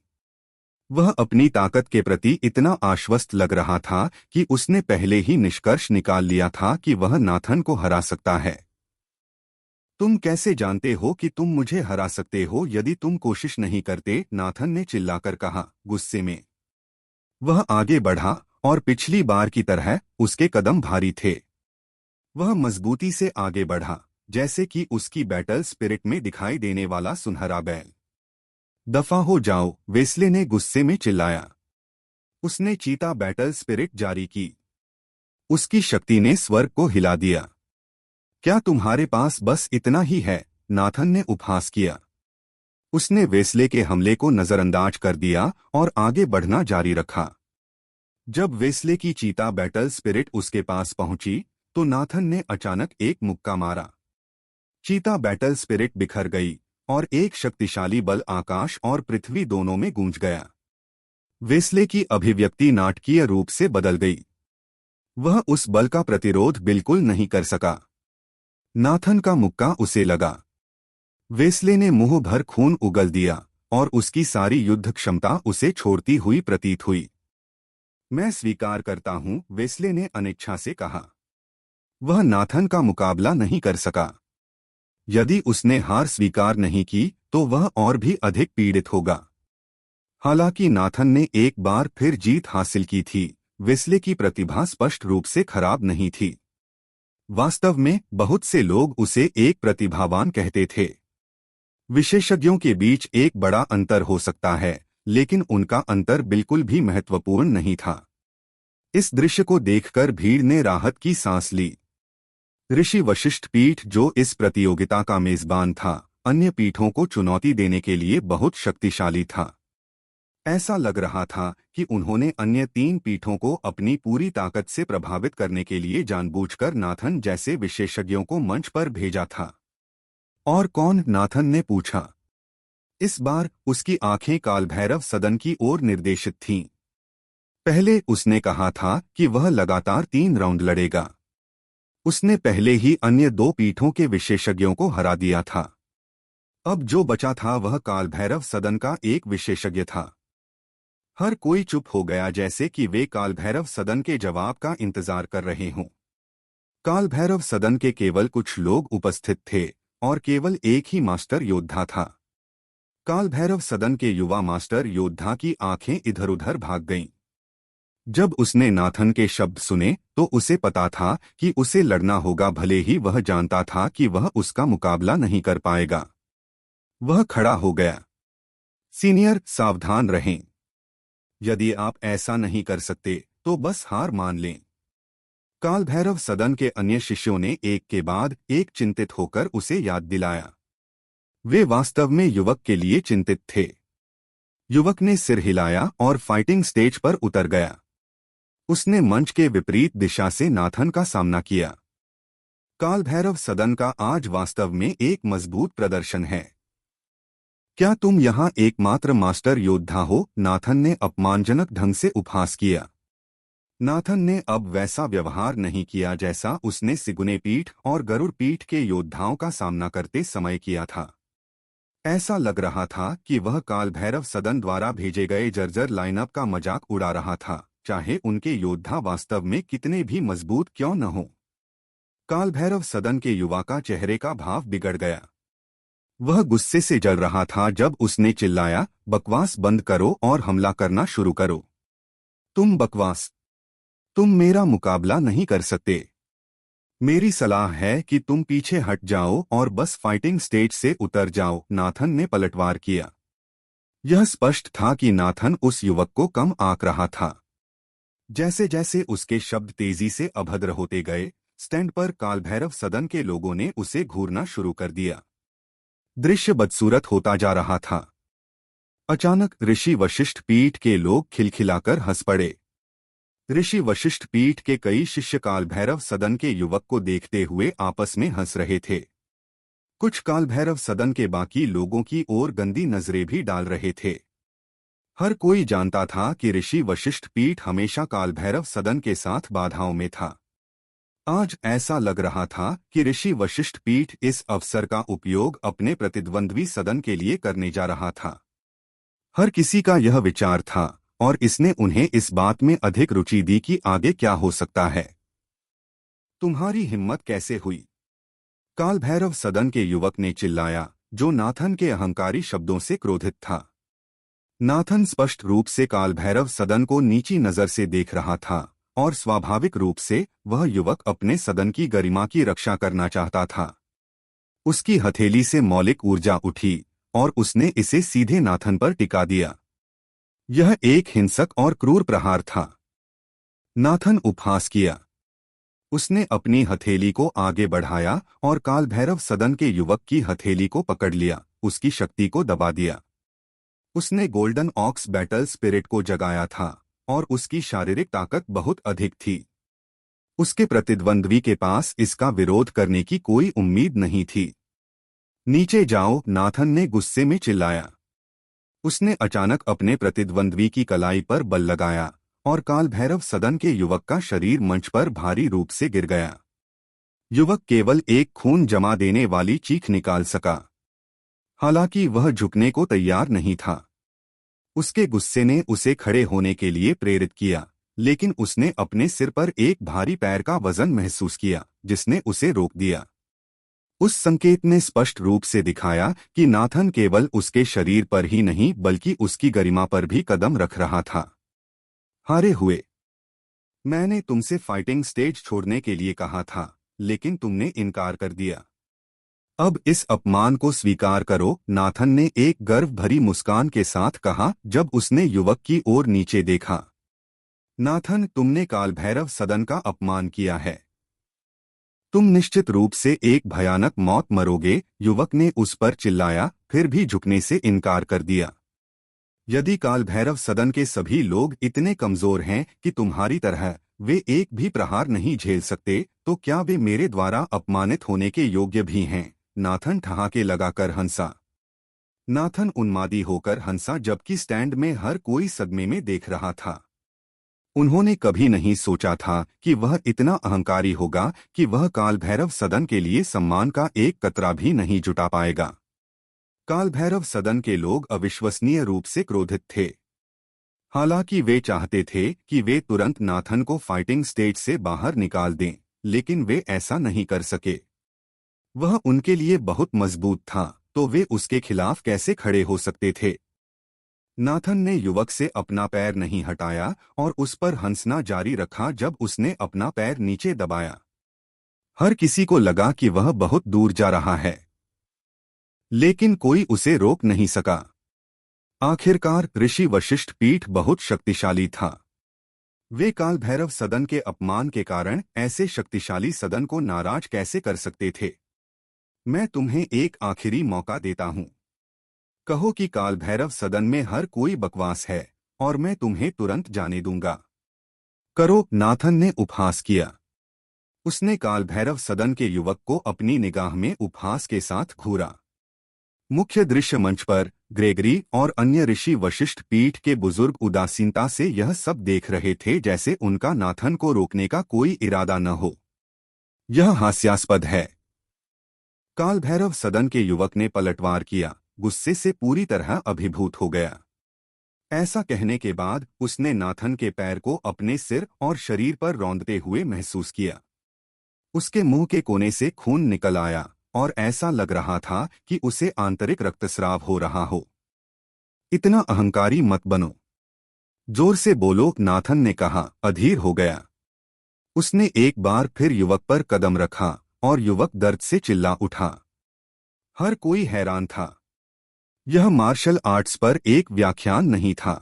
वह अपनी ताकत के प्रति इतना आश्वस्त लग रहा था कि उसने पहले ही निष्कर्ष निकाल लिया था कि वह नाथन को हरा सकता है। तुम कैसे जानते हो कि तुम मुझे हरा सकते हो यदि तुम कोशिश नहीं करते? नाथन ने चिल्लाकर कहा, गुस्से में। वह आगे बढ़ा और पिछली बार की तरह उसके कदम भारी थे। वह मजबूती से आगे बढ़ा, जैसे कि उसकी बैटल स्पिरिट में दिखाई देने वाला सुनहरा बैल। दफा हो जाओ, वेस्ले ने गुस्से में चिल्लाया। उसने चीता बैटल स्पिरिट जारी की। उसकी शक्ति ने स्वर्ग को हिला दिया। क्या तुम्हारे पास बस इतना ही है? नाथन ने उपहास किया। उसने वेस्ले के हमले को नजरअंदाज कर दिया और आगे बढ़ना जारी रखा। जब वेस्ले की चीता बैटल स्पिरिट उसके पास पहुंची तो नाथन ने अचानक एक मुक्का मारा। चीता बैटल स्पिरिट बिखर गई और एक शक्तिशाली बल आकाश और पृथ्वी दोनों में गूंज गया। वेस्ले की अभिव्यक्ति नाटकीय रूप से बदल गई। वह उस बल का प्रतिरोध बिल्कुल नहीं कर सका। नाथन का मुक्का उसे लगा। वेस्ले ने मुंह भर खून उगल दिया और उसकी सारी युद्ध क्षमता उसे छोड़ती हुई प्रतीत हुई। मैं स्वीकार करता हूं, वेस्ले ने अनिच्छा से कहा। वह नाथन का मुकाबला नहीं कर सका। यदि उसने हार स्वीकार नहीं की तो वह और भी अधिक पीड़ित होगा। हालांकि नाथन ने एक बार फिर जीत हासिल की थी, वेस्ले की प्रतिभा स्पष्ट रूप से खराब नहीं थी। वास्तव में बहुत से लोग उसे एक प्रतिभावान कहते थे। विशेषज्ञों के बीच एक बड़ा अंतर हो सकता है, लेकिन उनका अंतर बिल्कुल भी महत्वपूर्ण नहीं था। इस दृश्य को देखकर भीड़ ने राहत की सांस ली। ऋषि वशिष्ठ पीठ जो इस प्रतियोगिता का मेजबान था, अन्य पीठों को चुनौती देने के लिए बहुत शक्तिशाली था। ऐसा लग रहा था कि उन्होंने अन्य 3 पीठों को अपनी पूरी ताकत से प्रभावित करने के लिए जानबूझकर नाथन जैसे विशेषज्ञों को मंच पर भेजा था। और कौन? नाथन ने पूछा। इस बार उसकी आंखें कालभैरव सदन की ओर निर्देशित थीं। पहले उसने कहा था कि वह लगातार 3 राउंड लड़ेगा। उसने पहले ही अन्य 2 पीठों के विशेषज्ञों को हरा दिया था। अब जो बचा था वह कालभैरव सदन का एक विशेषज्ञ था। हर कोई चुप हो गया, जैसे कि वे कालभैरव सदन के जवाब का इंतजार कर रहे हों। कालभैरव सदन के केवल कुछ लोग उपस्थित थे और केवल एक ही मास्टर योद्धा था। कालभैरव सदन के युवा मास्टर योद्धा की आंखें इधर-उधर भाग गईं। जब उसने नाथन के शब्द सुने तो उसे पता था कि उसे लड़ना होगा, भले ही वह जानता था कि वह उसका मुकाबला नहीं कर पाएगा। वह खड़ा हो गया। सीनियर, सावधान रहें। यदि आप ऐसा नहीं कर सकते तो बस हार मान लें। कालभैरव सदन के अन्य शिष्यों ने एक के बाद एक चिंतित होकर उसे याद दिलाया। वे वास्तव में युवक के लिए चिंतित थे। युवक ने सिर हिलाया और फाइटिंग स्टेज पर उतर गया। उसने मंच के विपरीत दिशा से नाथन का सामना किया। कालभैरव सदन का आज वास्तव में एक मजबूत प्रदर्शन है। क्या तुम यहाँ एकमात्र मास्टर योद्धा हो? नाथन ने अपमानजनक ढंग से उपहास किया। नाथन ने अब वैसा व्यवहार नहीं किया जैसा उसने सिगुने पीठ और गरुड़ पीठ के योद्धाओं का सामना करते समय किया था। ऐसा लग रहा था कि वह कालभैरव सदन द्वारा भेजे गए जर्जर लाइनअप का मजाक उड़ा रहा था, चाहे उनके योद्धा वास्तव में कितने भी मजबूत क्यों न हो। कालभैरव सदन के युवा का चेहरे का भाव बिगड़ गया। वह गुस्से से जल रहा था जब उसने चिल्लाया, बकवास बंद करो और हमला करना शुरू करो। तुम मेरा मुकाबला नहीं कर सकते। मेरी सलाह है कि तुम पीछे हट जाओ और बस फाइटिंग स्टेज से उतर जाओ। नाथन ने पलटवार किया। यह स्पष्ट था कि नाथन उस युवक को कम आंक रहा था। जैसे जैसे उसके शब्द तेजी से अभद्र होते गए, स्टैंड पर कालभैरव सदन के लोगों ने उसे घूरना शुरू कर दिया। दृश्य बदसूरत होता जा रहा था। अचानक ऋषि वशिष्ठ पीठ के लोग खिलखिलाकर हंस पड़े। ऋषि वशिष्ठ पीठ के कई शिष्य कालभैरव सदन के युवक को देखते हुए आपस में हंस रहे थे। कुछ कालभैरव सदन के बाकी लोगों की ओर गंदी नजरें भी डाल रहे थे। हर कोई जानता था कि ऋषि वशिष्ठ पीठ हमेशा कालभैरव सदन के साथ बाधाओं में था। आज ऐसा लग रहा था कि ऋषि वशिष्ठ पीठ इस अवसर का उपयोग अपने प्रतिद्वंद्वी सदन के लिए करने जा रहा था। हर किसी का यह विचार था और इसने उन्हें इस बात में अधिक रुचि दी कि आगे क्या हो सकता है। तुम्हारी हिम्मत कैसे हुई? कालभैरव सदन के युवक ने चिल्लाया, जो नाथन के अहंकारी शब्दों से क्रोधित था। नाथन स्पष्ट रूप से कालभैरव सदन को नीची नजर से देख रहा था और स्वाभाविक रूप से वह युवक अपने सदन की गरिमा की रक्षा करना चाहता था। उसकी हथेली से मौलिक ऊर्जा उठी और उसने इसे सीधे नाथन पर टिका दिया। यह एक हिंसक और क्रूर प्रहार था। नाथन उपहास किया। उसने अपनी हथेली को आगे बढ़ाया और कालभैरव सदन के युवक की हथेली को पकड़ लिया, उसकी शक्ति को दबा दिया। उसने गोल्डन ऑक्स बैटल स्पिरिट को जगाया था और उसकी शारीरिक ताकत बहुत अधिक थी। उसके प्रतिद्वंद्वी के पास इसका विरोध करने की कोई उम्मीद नहीं थी। नीचे जाओ, नाथन ने गुस्से में चिल्लाया। उसने अचानक अपने प्रतिद्वंद्वी की कलाई पर बल लगाया और कालभैरव सदन के युवक का शरीर मंच पर भारी रूप से गिर गया। युवक केवल एक खून जमा देने वाली चीख निकाल सका। हालांकि वह झुकने को तैयार नहीं था। उसके गुस्से ने उसे खड़े होने के लिए प्रेरित किया, लेकिन उसने अपने सिर पर एक भारी पैर का वजन महसूस किया, जिसने उसे रोक दिया। उस संकेत ने स्पष्ट रूप से दिखाया कि नाथन केवल उसके शरीर पर ही नहीं बल्कि उसकी गरिमा पर भी कदम रख रहा था। हारे हुए। मैंने तुमसे फाइटिंग स्टेज छोड़ने के लिए कहा था, लेकिन तुमने इनकार कर दिया। अब इस अपमान को स्वीकार करो, नाथन ने एक गर्व भरी मुस्कान के साथ कहा जब उसने युवक की ओर नीचे देखा। नाथन, तुमने कालभैरव सदन का अपमान किया है। तुम निश्चित रूप से एक भयानक मौत मरोगे, युवक ने उस पर चिल्लाया, फिर भी झुकने से इनकार कर दिया। यदि काल भैरव सदन के सभी लोग इतने कमजोर हैं कि तुम्हारी तरह वे एक भी प्रहार नहीं झेल सकते, तो क्या वे मेरे द्वारा अपमानित होने के योग्य भी हैं? नाथन ठहाके लगाकर हंसा। नाथन उन्मादी होकर हंसा, जबकि स्टैंड में हर कोई सदमे में देख रहा था। उन्होंने कभी नहीं सोचा था कि वह इतना अहंकारी होगा कि वह काल भैरव सदन के लिए सम्मान का एक कतरा भी नहीं जुटा पाएगा। काल भैरव सदन के लोग अविश्वसनीय रूप से क्रोधित थे। हालांकि वे चाहते थे कि वे तुरंत नाथन को फाइटिंग स्टेज से बाहर निकाल दें, लेकिन वे ऐसा नहीं कर सके। वह उनके लिए बहुत मजबूत था, तो वे उसके खिलाफ कैसे खड़े हो सकते थे? नाथन ने युवक से अपना पैर नहीं हटाया और उस पर हंसना जारी रखा जब उसने अपना पैर नीचे दबाया। हर किसी को लगा कि वह बहुत दूर जा रहा है, लेकिन कोई उसे रोक नहीं सका। आखिरकार ऋषि वशिष्ठ पीठ बहुत शक्तिशाली था। वे काल भैरव सदन के अपमान के कारण ऐसे शक्तिशाली सदन को नाराज कैसे कर सकते थे? मैं तुम्हें एक आखिरी मौका देता हूं। कहो कि काल भैरव सदन में हर कोई बकवास है और मैं तुम्हें तुरंत जाने दूंगा। करो, नाथन ने उपहास किया। उसने काल भैरव सदन के युवक को अपनी निगाह में उपहास के साथ घूरा। मुख्य दृश्य मंच पर ग्रेगरी और अन्य ऋषि वशिष्ठ पीठ के बुजुर्ग उदासीनता से यह सब देख रहे थे, जैसे उनका नाथन को रोकने का कोई इरादा न हो। यह हास्यास्पद है। काल भैरव सदन के युवक ने पलटवार किया, गुस्से से पूरी तरह अभिभूत हो गया। ऐसा कहने के बाद उसने नाथन के पैर को अपने सिर और शरीर पर रौंदते हुए महसूस किया। उसके मुंह के कोने से खून निकल आया और ऐसा लग रहा था कि उसे आंतरिक रक्तस्राव हो रहा हो। इतना अहंकारी मत बनो। जोर से बोलो, नाथन ने कहा। अधीर हो गया। उसने एक बार फिर युवक पर कदम रखा और युवक दर्द से चिल्ला उठा। हर कोई हैरान था। यह मार्शल आर्ट्स पर एक व्याख्यान नहीं था।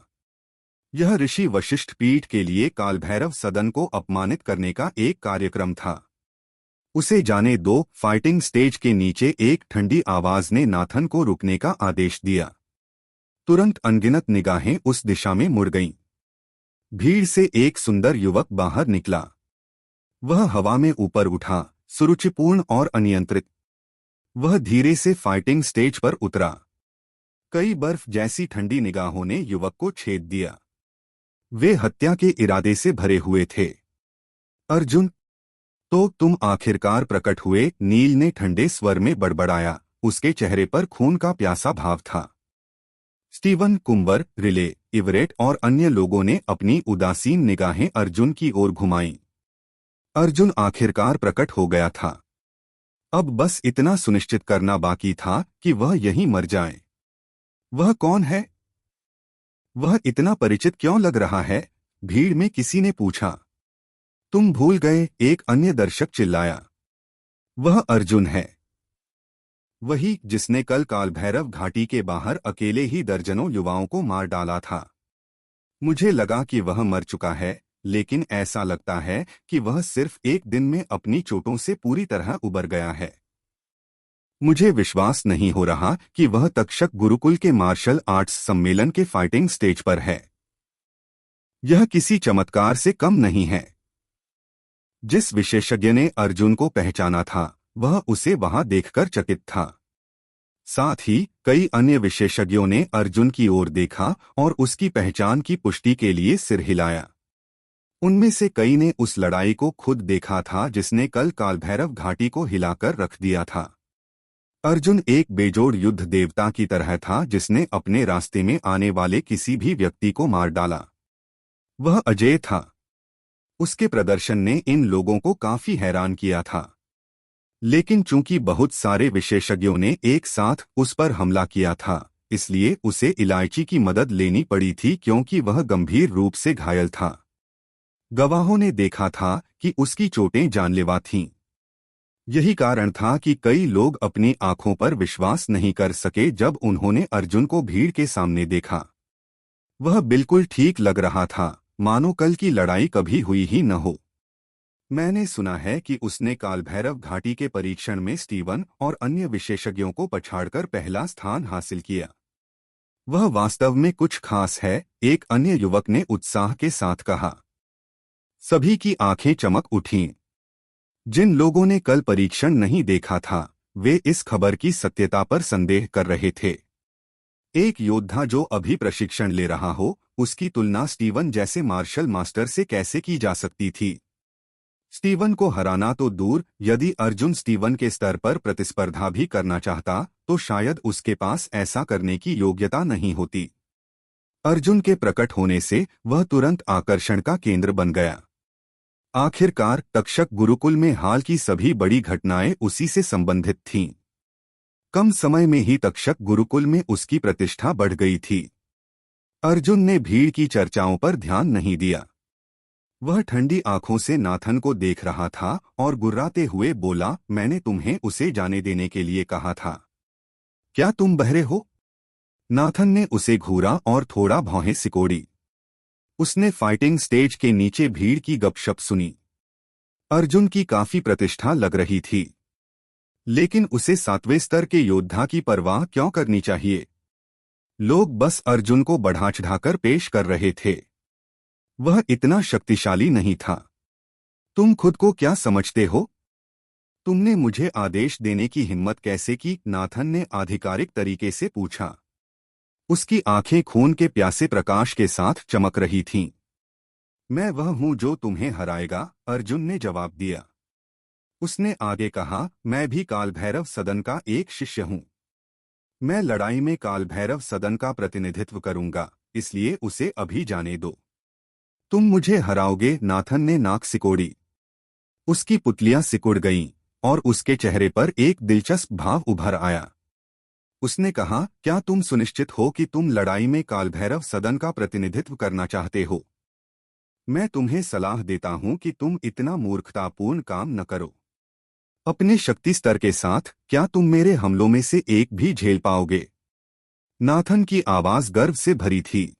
यह ऋषि वशिष्ठ पीठ के लिए काल भैरव सदन को अपमानित करने का एक कार्यक्रम था। उसे जाने दो। फाइटिंग स्टेज के नीचे एक ठंडी आवाज ने नाथन को रुकने का आदेश दिया। तुरंत अनगिनत निगाहें उस दिशा में मुड़ गईं। भीड़ से एक सुंदर युवक बाहर निकला। वह हवा में ऊपर उठा, सुरुचिपूर्ण और अनियंत्रित। वह धीरे से फाइटिंग स्टेज पर उतरा। कई बर्फ जैसी ठंडी निगाहों ने युवक को छेद दिया। वे हत्या के इरादे से भरे हुए थे। अर्जुन, तो तुम आखिरकार प्रकट हुए, नील ने ठंडे स्वर में बड़बड़ाया। उसके चेहरे पर खून का प्यासा भाव था। स्टीवन, कुंवर, रिले, इवरेट और अन्य लोगों ने अपनी उदासीन निगाहें अर्जुन की ओर घुमाईं। अर्जुन आखिरकार प्रकट हो गया था। अब बस इतना सुनिश्चित करना बाकी था कि वह यहीं मर जाए। वह कौन है? वह इतना परिचित क्यों लग रहा है? भीड़ में किसी ने पूछा। तुम भूल गए, एक अन्य दर्शक चिल्लाया। वह अर्जुन है, वही जिसने कल काल भैरव घाटी के बाहर अकेले ही दर्जनों युवाओं को मार डाला था। मुझे लगा कि वह मर चुका है, लेकिन ऐसा लगता है कि वह सिर्फ एक दिन में अपनी चोटों से पूरी तरह उबर गया है। मुझे विश्वास नहीं हो रहा कि वह तक्षक गुरुकुल के मार्शल आर्ट्स सम्मेलन के फाइटिंग स्टेज पर है। यह किसी चमत्कार से कम नहीं है। जिस विशेषज्ञ ने अर्जुन को पहचाना था, वह उसे वहां देखकर चकित था। साथ ही कई अन्य विशेषज्ञों ने अर्जुन की ओर देखा और उसकी पहचान की पुष्टि के लिए सिर हिलाया। उनमें से कई ने उस लड़ाई को खुद देखा था जिसने कल कालभैरव घाटी को हिलाकर रख दिया था। अर्जुन एक बेजोड़ युद्ध देवता की तरह था जिसने अपने रास्ते में आने वाले किसी भी व्यक्ति को मार डाला। वह अजेय था। उसके प्रदर्शन ने इन लोगों को काफी हैरान किया था। लेकिन चूंकि बहुत सारे विशेषज्ञों ने एक साथ उस पर हमला किया था, इसलिए उसे इलायची की मदद लेनी पड़ी थी क्योंकि वह गंभीर रूप से घायल था। गवाहों ने देखा था कि उसकी चोटें जानलेवा थीं। यही कारण था कि कई लोग अपनी आंखों पर विश्वास नहीं कर सके जब उन्होंने अर्जुन को भीड़ के सामने देखा। वह बिल्कुल ठीक लग रहा था, मानो कल की लड़ाई कभी हुई ही न हो। मैंने सुना है कि उसने कालभैरव घाटी के परीक्षण में स्टीवन और अन्य विशेषज्ञों को पछाड़कर पहला स्थान हासिल किया। वह वास्तव में कुछ खास है, एक अन्य युवक ने उत्साह के साथ कहा। सभी की आंखें चमक उठीं। जिन लोगों ने कल परीक्षण नहीं देखा था, वे इस खबर की सत्यता पर संदेह कर रहे थे। एक योद्धा जो अभी प्रशिक्षण ले रहा हो, उसकी तुलना स्टीवन जैसे मार्शल मास्टर से कैसे की जा सकती थी? स्टीवन को हराना तो दूर, यदि अर्जुन स्टीवन के स्तर पर प्रतिस्पर्धा भी करना चाहता, तो शायद उसके पास ऐसा करने की योग्यता नहीं होती। अर्जुन के प्रकट होने से वह तुरंत आकर्षण का केंद्र बन गया। आखिरकार तक्षक गुरुकुल में हाल की सभी बड़ी घटनाएं उसी से संबंधित थीं। कम समय में ही तक्षक गुरुकुल में उसकी प्रतिष्ठा बढ़ गई थी। अर्जुन ने भीड़ की चर्चाओं पर ध्यान नहीं दिया। वह ठंडी आंखों से नाथन को देख रहा था और गुर्राते हुए बोला, मैंने तुम्हें उसे जाने देने के लिए कहा था। क्या तुम बहरे हो? नाथन ने उसे घूरा और थोड़ा भौहें सिकोड़ी। उसने फाइटिंग स्टेज के नीचे भीड़ की गपशप सुनी। अर्जुन की काफी प्रतिष्ठा लग रही थी, लेकिन उसे 7वें स्तर के योद्धा की परवाह क्यों करनी चाहिए? लोग बस अर्जुन को बढ़ा चढ़ाकर पेश कर रहे थे। वह इतना शक्तिशाली नहीं था। तुम खुद को क्या समझते हो? तुमने मुझे आदेश देने की हिम्मत कैसे की? नाथन ने आधिकारिक तरीके से पूछा। उसकी आंखें खून के प्यासे प्रकाश के साथ चमक रही थीं। मैं वह हूं जो तुम्हें हराएगा, अर्जुन ने जवाब दिया। उसने आगे कहा, मैं भी कालभैरव सदन का एक शिष्य हूं। मैं लड़ाई में कालभैरव सदन का प्रतिनिधित्व करूंगा, इसलिए उसे अभी जाने दो। तुम मुझे हराओगे? नाथन ने नाक सिकोड़ी। उसकी पुतलियां सिकुड़ गईं और उसके चेहरे पर एक दिलचस्प भाव उभर आया। उसने कहा, क्या तुम सुनिश्चित हो कि तुम लड़ाई में कालभैरव सदन का प्रतिनिधित्व करना चाहते हो? मैं तुम्हें सलाह देता हूं कि तुम इतना मूर्खतापूर्ण काम न करो। अपने शक्ति स्तर के साथ क्या तुम मेरे हमलों में से एक भी झेल पाओगे? नाथन की आवाज गर्व से भरी थी।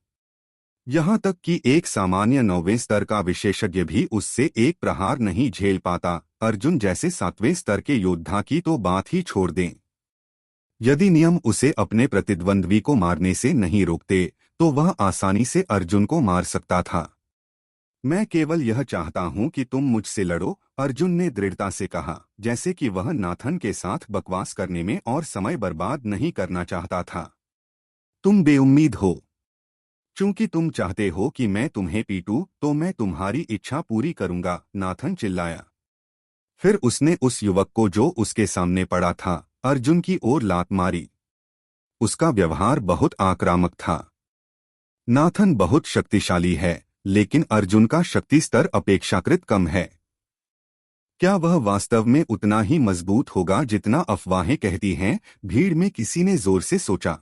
यहां तक कि एक सामान्य 9वें स्तर का विशेषज्ञ भी उससे एक प्रहार नहीं झेल पाता। अर्जुन जैसे 7वें स्तर के योद्धा की तो बात ही छोड़ दें। यदि नियम उसे अपने प्रतिद्वंद्वी को मारने से नहीं रोकते, तो वह आसानी से अर्जुन को मार सकता था। मैं केवल यह चाहता हूं कि तुम मुझसे लड़ो, अर्जुन ने दृढ़ता से कहा, जैसे कि वह नाथन के साथ बकवास करने में और समय बर्बाद नहीं करना चाहता था। तुम बेउम्मीद हो। चूंकि तुम चाहते हो कि मैं तुम्हें पीटूं, तो मैं तुम्हारी इच्छा पूरी करूंगा, नाथन चिल्लाया। फिर उसने उस युवक को जो उसके सामने पड़ा था, अर्जुन की ओर लात मारी। उसका व्यवहार बहुत आक्रामक था। नाथन बहुत शक्तिशाली है, लेकिन अर्जुन का शक्ति स्तर अपेक्षाकृत कम है। क्या वह वास्तव में उतना ही मजबूत होगा जितना अफवाहें कहती हैं? भीड़ में किसी ने जोर से सोचा।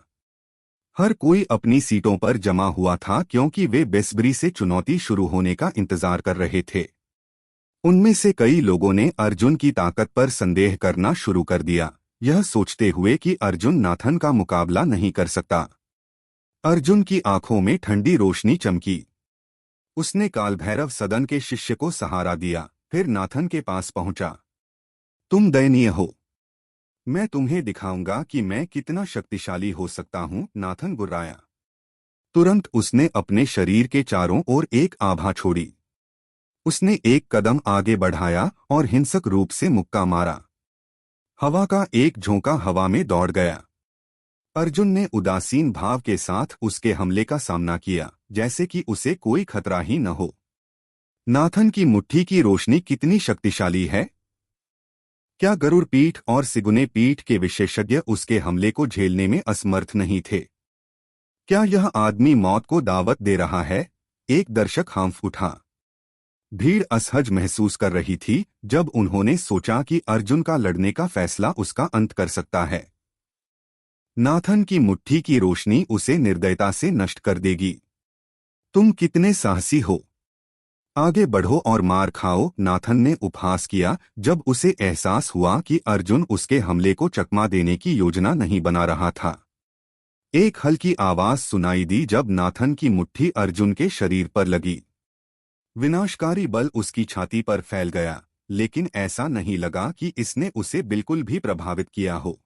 हर कोई अपनी सीटों पर जमा हुआ था क्योंकि वे बेसब्री से चुनौती शुरू होने का इंतजार कर रहे थे। उनमें से कई लोगों ने अर्जुन की ताकत पर संदेह करना शुरू कर दिया, यह सोचते हुए कि अर्जुन नाथन का मुकाबला नहीं कर सकता। अर्जुन की आंखों में ठंडी रोशनी चमकी। उसने कालभैरव सदन के शिष्य को सहारा दिया, फिर नाथन के पास पहुंचा। तुम दयनीय हो। मैं तुम्हें दिखाऊंगा कि मैं कितना शक्तिशाली हो सकता हूं, नाथन गुर्राया। तुरंत उसने अपने शरीर के चारों ओर एक आभा छोड़ी। उसने एक कदम आगे बढ़ाया और हिंसक रूप से मुक्का मारा। हवा का एक झोंका हवा में दौड़ गया। अर्जुन ने उदासीन भाव के साथ उसके हमले का सामना किया, जैसे कि उसे कोई खतरा ही न हो। नाथन की मुट्ठी की रोशनी कितनी शक्तिशाली है! क्या गरुड़ पीठ और सिगुने पीठ के विशेषज्ञ उसके हमले को झेलने में असमर्थ नहीं थे? क्या यह आदमी मौत को दावत दे रहा है? एक दर्शक हांफ उठा। भीड़ असहज महसूस कर रही थी जब उन्होंने सोचा कि अर्जुन का लड़ने का फैसला उसका अंत कर सकता है। नाथन की मुट्ठी की रोशनी उसे निर्दयता से नष्ट कर देगी। तुम कितने साहसी हो! आगे बढ़ो और मार खाओ, नाथन ने उपहास किया जब उसे एहसास हुआ कि अर्जुन उसके हमले को चकमा देने की योजना नहीं बना रहा था। एक हल्की आवाज सुनाई दी जब नाथन की मुट्ठी अर्जुन के शरीर पर लगी। विनाशकारी बल उसकी छाती पर फैल गया, लेकिन ऐसा नहीं लगा कि इसने उसे बिल्कुल भी प्रभावित किया हो।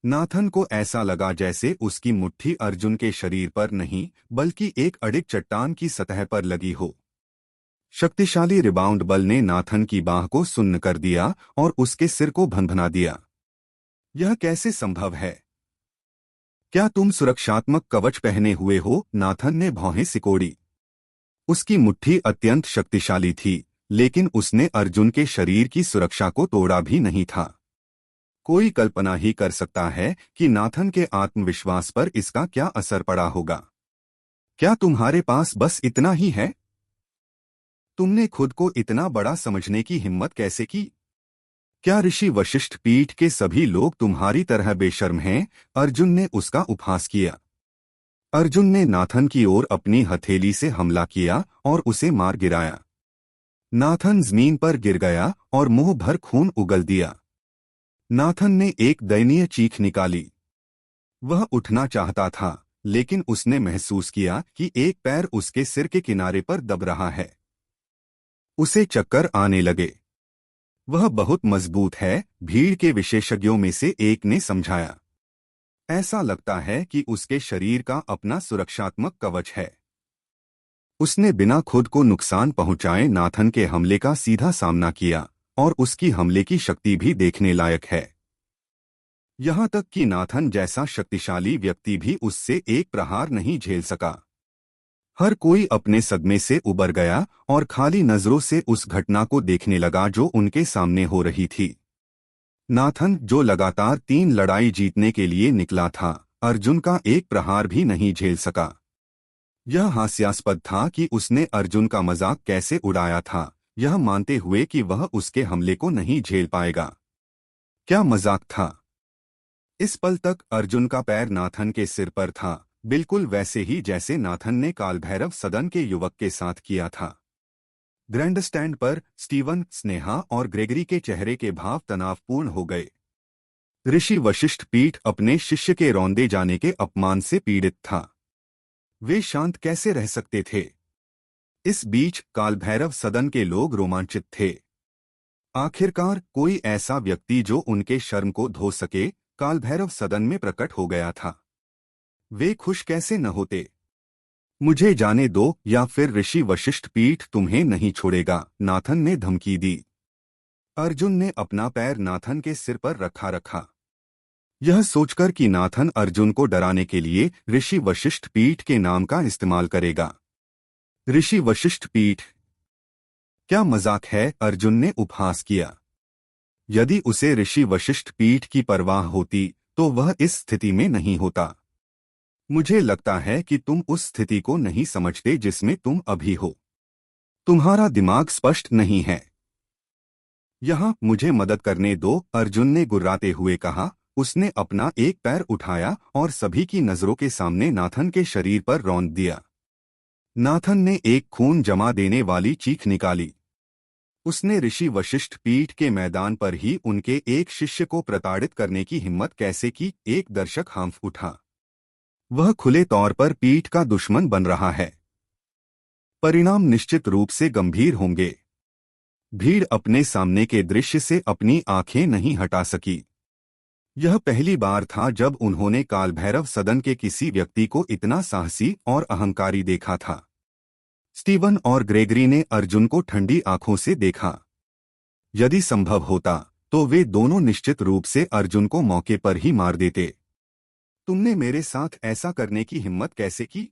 नाथन को ऐसा लगा जैसे उसकी मुट्ठी अर्जुन के शरीर पर नहीं, बल्कि एक अडिग चट्टान की सतह पर लगी हो। शक्तिशाली रिबाउंड बल ने नाथन की बाह को सुन्न कर दिया और उसके सिर को भनभना दिया। यह कैसे संभव है? क्या तुम सुरक्षात्मक कवच पहने हुए हो? नाथन ने भौहें सिकोड़ी। उसकी मुट्ठी अत्यंत शक्तिशाली थी, लेकिन उसने अर्जुन के शरीर की सुरक्षा को तोड़ा भी नहीं था। कोई कल्पना ही कर सकता है कि नाथन के आत्मविश्वास पर इसका क्या असर पड़ा होगा। क्या तुम्हारे पास बस इतना ही है? तुमने खुद को इतना बड़ा समझने की हिम्मत कैसे की? क्या ऋषि वशिष्ठ पीठ के सभी लोग तुम्हारी तरह बेशर्म हैं? अर्जुन ने उसका उपहास किया। अर्जुन ने नाथन की ओर अपनी हथेली से हमला किया और उसे मार गिराया। नाथन जमीन पर गिर गया और मुंह भर खून उगल दिया। नाथन ने एक दयनीय चीख निकाली। वह उठना चाहता था, लेकिन उसने महसूस किया कि एक पैर उसके सिर के किनारे पर दब रहा है। उसे चक्कर आने लगे। वह बहुत मजबूत है, भीड़ के विशेषज्ञों में से एक ने समझाया। ऐसा लगता है कि उसके शरीर का अपना सुरक्षात्मक कवच है। उसने बिना खुद को नुकसान पहुंचाए नाथन के हमले का सीधा सामना किया, और उसकी हमले की शक्ति भी देखने लायक है। यहां तक कि नाथन जैसा शक्तिशाली व्यक्ति भी उससे एक प्रहार नहीं झेल सका। हर कोई अपने सदमे से उबर गया और खाली नजरों से उस घटना को देखने लगा जो उनके सामने हो रही थी। नाथन, जो लगातार 3 लड़ाई जीतने के लिए निकला था, अर्जुन का एक प्रहार भी नहीं झेल सका। यह हास्यास्पद था कि उसने अर्जुन का मजाक कैसे उड़ाया था, यह मानते हुए कि वह उसके हमले को नहीं झेल पाएगा। क्या मजाक था? इस पल तक अर्जुन का पैर नाथन के सिर पर था, बिल्कुल वैसे ही जैसे नाथन ने कालभैरव सदन के युवक के साथ किया था। ग्रैंडस्टैंड पर स्टीवन, स्नेहा और ग्रेगरी के चेहरे के भाव तनावपूर्ण हो गए। ऋषि वशिष्ठ पीठ अपने शिष्य के रौंदे जाने के अपमान से पीड़ित था। वे शांत कैसे रह सकते थे? इस बीच कालभैरव सदन के लोग रोमांचित थे। आखिरकार कोई ऐसा व्यक्ति जो उनके शर्म को धो सके, कालभैरव सदन में प्रकट हो गया था। वे खुश कैसे न होते? मुझे जाने दो या फिर ऋषि वशिष्ठ पीठ तुम्हें नहीं छोड़ेगा, नाथन ने धमकी दी। अर्जुन ने अपना पैर नाथन के सिर पर रखा। यह सोचकर कि नाथन अर्जुन को डराने के लिए ऋषि वशिष्ठ पीठ के नाम का इस्तेमाल करेगा। ऋषि वशिष्ठ पीठ? क्या मजाक है? अर्जुन ने उपहास किया। यदि उसे ऋषि वशिष्ठ पीठ की परवाह होती तो वह इस स्थिति में नहीं होता। मुझे लगता है कि तुम उस स्थिति को नहीं समझते जिसमें तुम अभी हो। तुम्हारा दिमाग स्पष्ट नहीं है। यहाँ मुझे मदद करने दो, अर्जुन ने गुर्राते हुए कहा। उसने अपना एक पैर उठाया और सभी की नजरों के सामने नाथन के शरीर पर रौंद दिया। नाथन ने एक खून जमा देने वाली चीख निकाली। उसने ऋषि वशिष्ठ पीठ के मैदान पर ही उनके एक शिष्य को प्रताड़ित करने की हिम्मत कैसे की? एक दर्शक हाँफ उठा। वह खुले तौर पर पीठ का दुश्मन बन रहा है। परिणाम निश्चित रूप से गंभीर होंगे। भीड़ अपने सामने के दृश्य से अपनी आंखें नहीं हटा सकी। यह पहली बार था जब उन्होंने कालभैरव सदन के किसी व्यक्ति को इतना साहसी और अहंकारी देखा था। स्टीवन और ग्रेगरी ने अर्जुन को ठंडी आंखों से देखा। यदि संभव होता तो वे दोनों निश्चित रूप से अर्जुन को मौके पर ही मार देते। तुमने मेरे साथ ऐसा करने की हिम्मत कैसे की?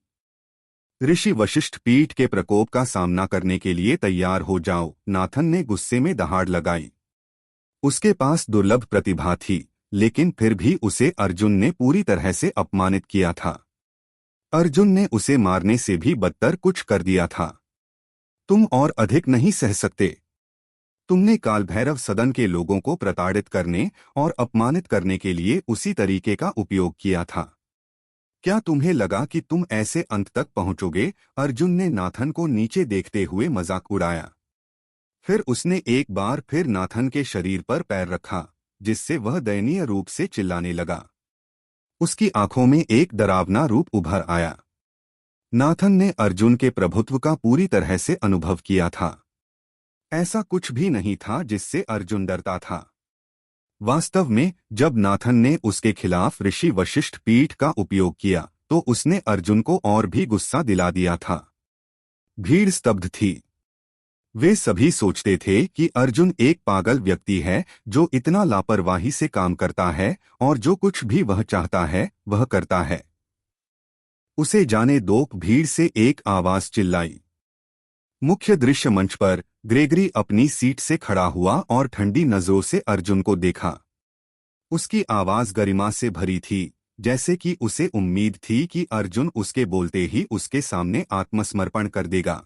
ऋषि वशिष्ठ पीठ के प्रकोप का सामना करने के लिए तैयार हो जाओ, नाथन ने गुस्से में दहाड़ लगाई। उसके पास दुर्लभ प्रतिभा थी, लेकिन फिर भी उसे अर्जुन ने पूरी तरह से अपमानित किया था। अर्जुन ने उसे मारने से भी बदतर कुछ कर दिया था। तुम और अधिक नहीं सह सकते। तुमने कालभैरव सदन के लोगों को प्रताड़ित करने और अपमानित करने के लिए उसी तरीके का उपयोग किया था। क्या तुम्हें लगा कि तुम ऐसे अंत तक पहुंचोगे? अर्जुन ने नाथन को नीचे देखते हुए मजाक उड़ाया। फिर उसने एक बार फिर नाथन के शरीर पर पैर रखा, जिससे वह दयनीय रूप से चिल्लाने लगा। उसकी आंखों में एक डरावना रूप उभर आया। नाथन ने अर्जुन के प्रभुत्व का पूरी तरह से अनुभव किया था। ऐसा कुछ भी नहीं था जिससे अर्जुन डरता था। वास्तव में जब नाथन ने उसके खिलाफ ऋषि वशिष्ठ पीठ का उपयोग किया तो उसने अर्जुन को और भी गुस्सा दिला दिया था। भीड़ स्तब्ध थी। वे सभी सोचते थे कि अर्जुन एक पागल व्यक्ति है जो इतना लापरवाही से काम करता है और जो कुछ भी वह चाहता है वह करता है। उसे जाने दो। भीड़ से एक आवाज चिल्लाई। मुख्य दृश्य मंच पर ग्रेगरी अपनी सीट से खड़ा हुआ और ठंडी नजरों से अर्जुन को देखा। उसकी आवाज गरिमा से भरी थी, जैसे कि उसे उम्मीद थी कि अर्जुन उसके बोलते ही उसके सामने आत्मसमर्पण कर देगा।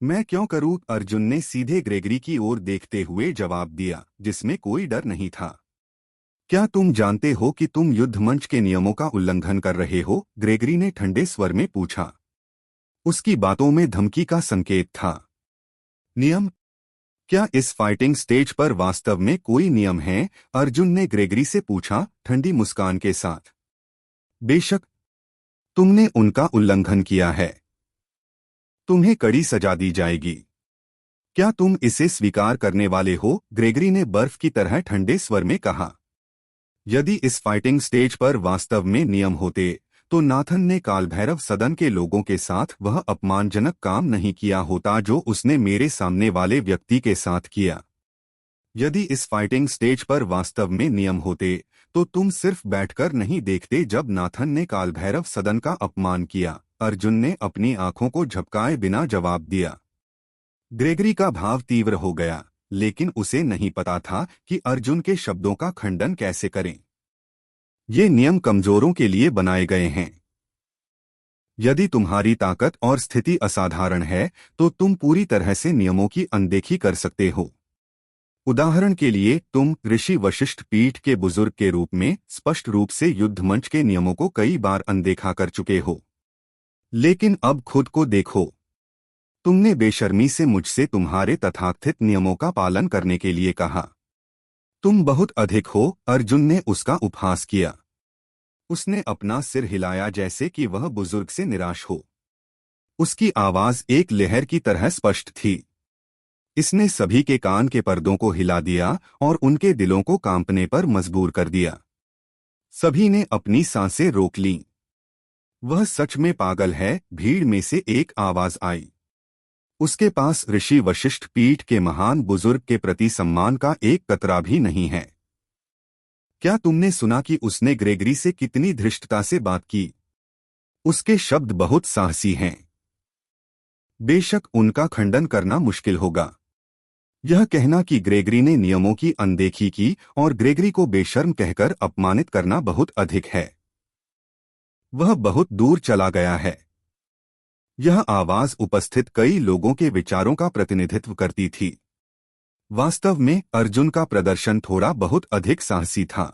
मैं क्यों करूं? अर्जुन ने सीधे ग्रेगरी की ओर देखते हुए जवाब दिया, जिसमें कोई डर नहीं था। क्या तुम जानते हो कि तुम युद्ध मंच के नियमों का उल्लंघन कर रहे हो? ग्रेगरी ने ठंडे स्वर में पूछा। उसकी बातों में धमकी का संकेत था। नियम? क्या इस फाइटिंग स्टेज पर वास्तव में कोई नियम है? अर्जुन ने ग्रेगरी से पूछा, ठंडी मुस्कान के साथ। बेशक, तुमने उनका उल्लंघन किया है। तुम्हें कड़ी सजा दी जाएगी। क्या तुम इसे स्वीकार करने वाले हो? ग्रेगरी ने बर्फ की तरह ठंडे स्वर में कहा। यदि इस फाइटिंग स्टेज पर वास्तव में नियम होते तो नाथन ने कालभैरव सदन के लोगों के साथ वह अपमानजनक काम नहीं किया होता जो उसने मेरे सामने वाले व्यक्ति के साथ किया। यदि इस फाइटिंग स्टेज पर वास्तव में नियम होते तो तुम सिर्फ बैठकर नहीं देखते जब नाथन ने कालभैरव सदन का अपमान किया। अर्जुन ने अपनी आंखों को झपकाए बिना जवाब दिया। ग्रेगरी का भाव तीव्र हो गया, लेकिन उसे नहीं पता था कि अर्जुन के शब्दों का खंडन कैसे करें। ये नियम कमजोरों के लिए बनाए गए हैं। यदि तुम्हारी ताकत और स्थिति असाधारण है तो तुम पूरी तरह से नियमों की अनदेखी कर सकते हो। उदाहरण के लिए, तुम ऋषि वशिष्ठ पीठ के बुजुर्ग के रूप में स्पष्ट रूप से युद्ध मंच के नियमों को कई बार अनदेखा कर चुके हो। लेकिन अब खुद को देखो। तुमने बेशर्मी से मुझसे तुम्हारे तथाकथित नियमों का पालन करने के लिए कहा। तुम बहुत अधिक हो। अर्जुन ने उसका उपहास किया। उसने अपना सिर हिलाया जैसे कि वह बुजुर्ग से निराश हो। उसकी आवाज एक लहर की तरह स्पष्ट थी। इसने सभी के कान के पर्दों को हिला दिया और उनके दिलों को कांपने पर मजबूर कर दिया। सभी ने अपनी सांसें रोक लीं। वह सच में पागल है। भीड़ में से एक आवाज आई। उसके पास ऋषि वशिष्ठ पीठ के महान बुजुर्ग के प्रति सम्मान का एक कतरा भी नहीं है। क्या तुमने सुना कि उसने ग्रेगरी से कितनी धृष्टता से बात की? उसके शब्द बहुत साहसी हैं। बेशक उनका खंडन करना मुश्किल होगा। यह कहना कि ग्रेगरी ने नियमों की अनदेखी की और ग्रेगरी को बेशर्म कहकर अपमानित करना बहुत अधिक है। वह बहुत दूर चला गया है। यह आवाज उपस्थित कई लोगों के विचारों का प्रतिनिधित्व करती थी। वास्तव में अर्जुन का प्रदर्शन थोड़ा बहुत अधिक साहसी था।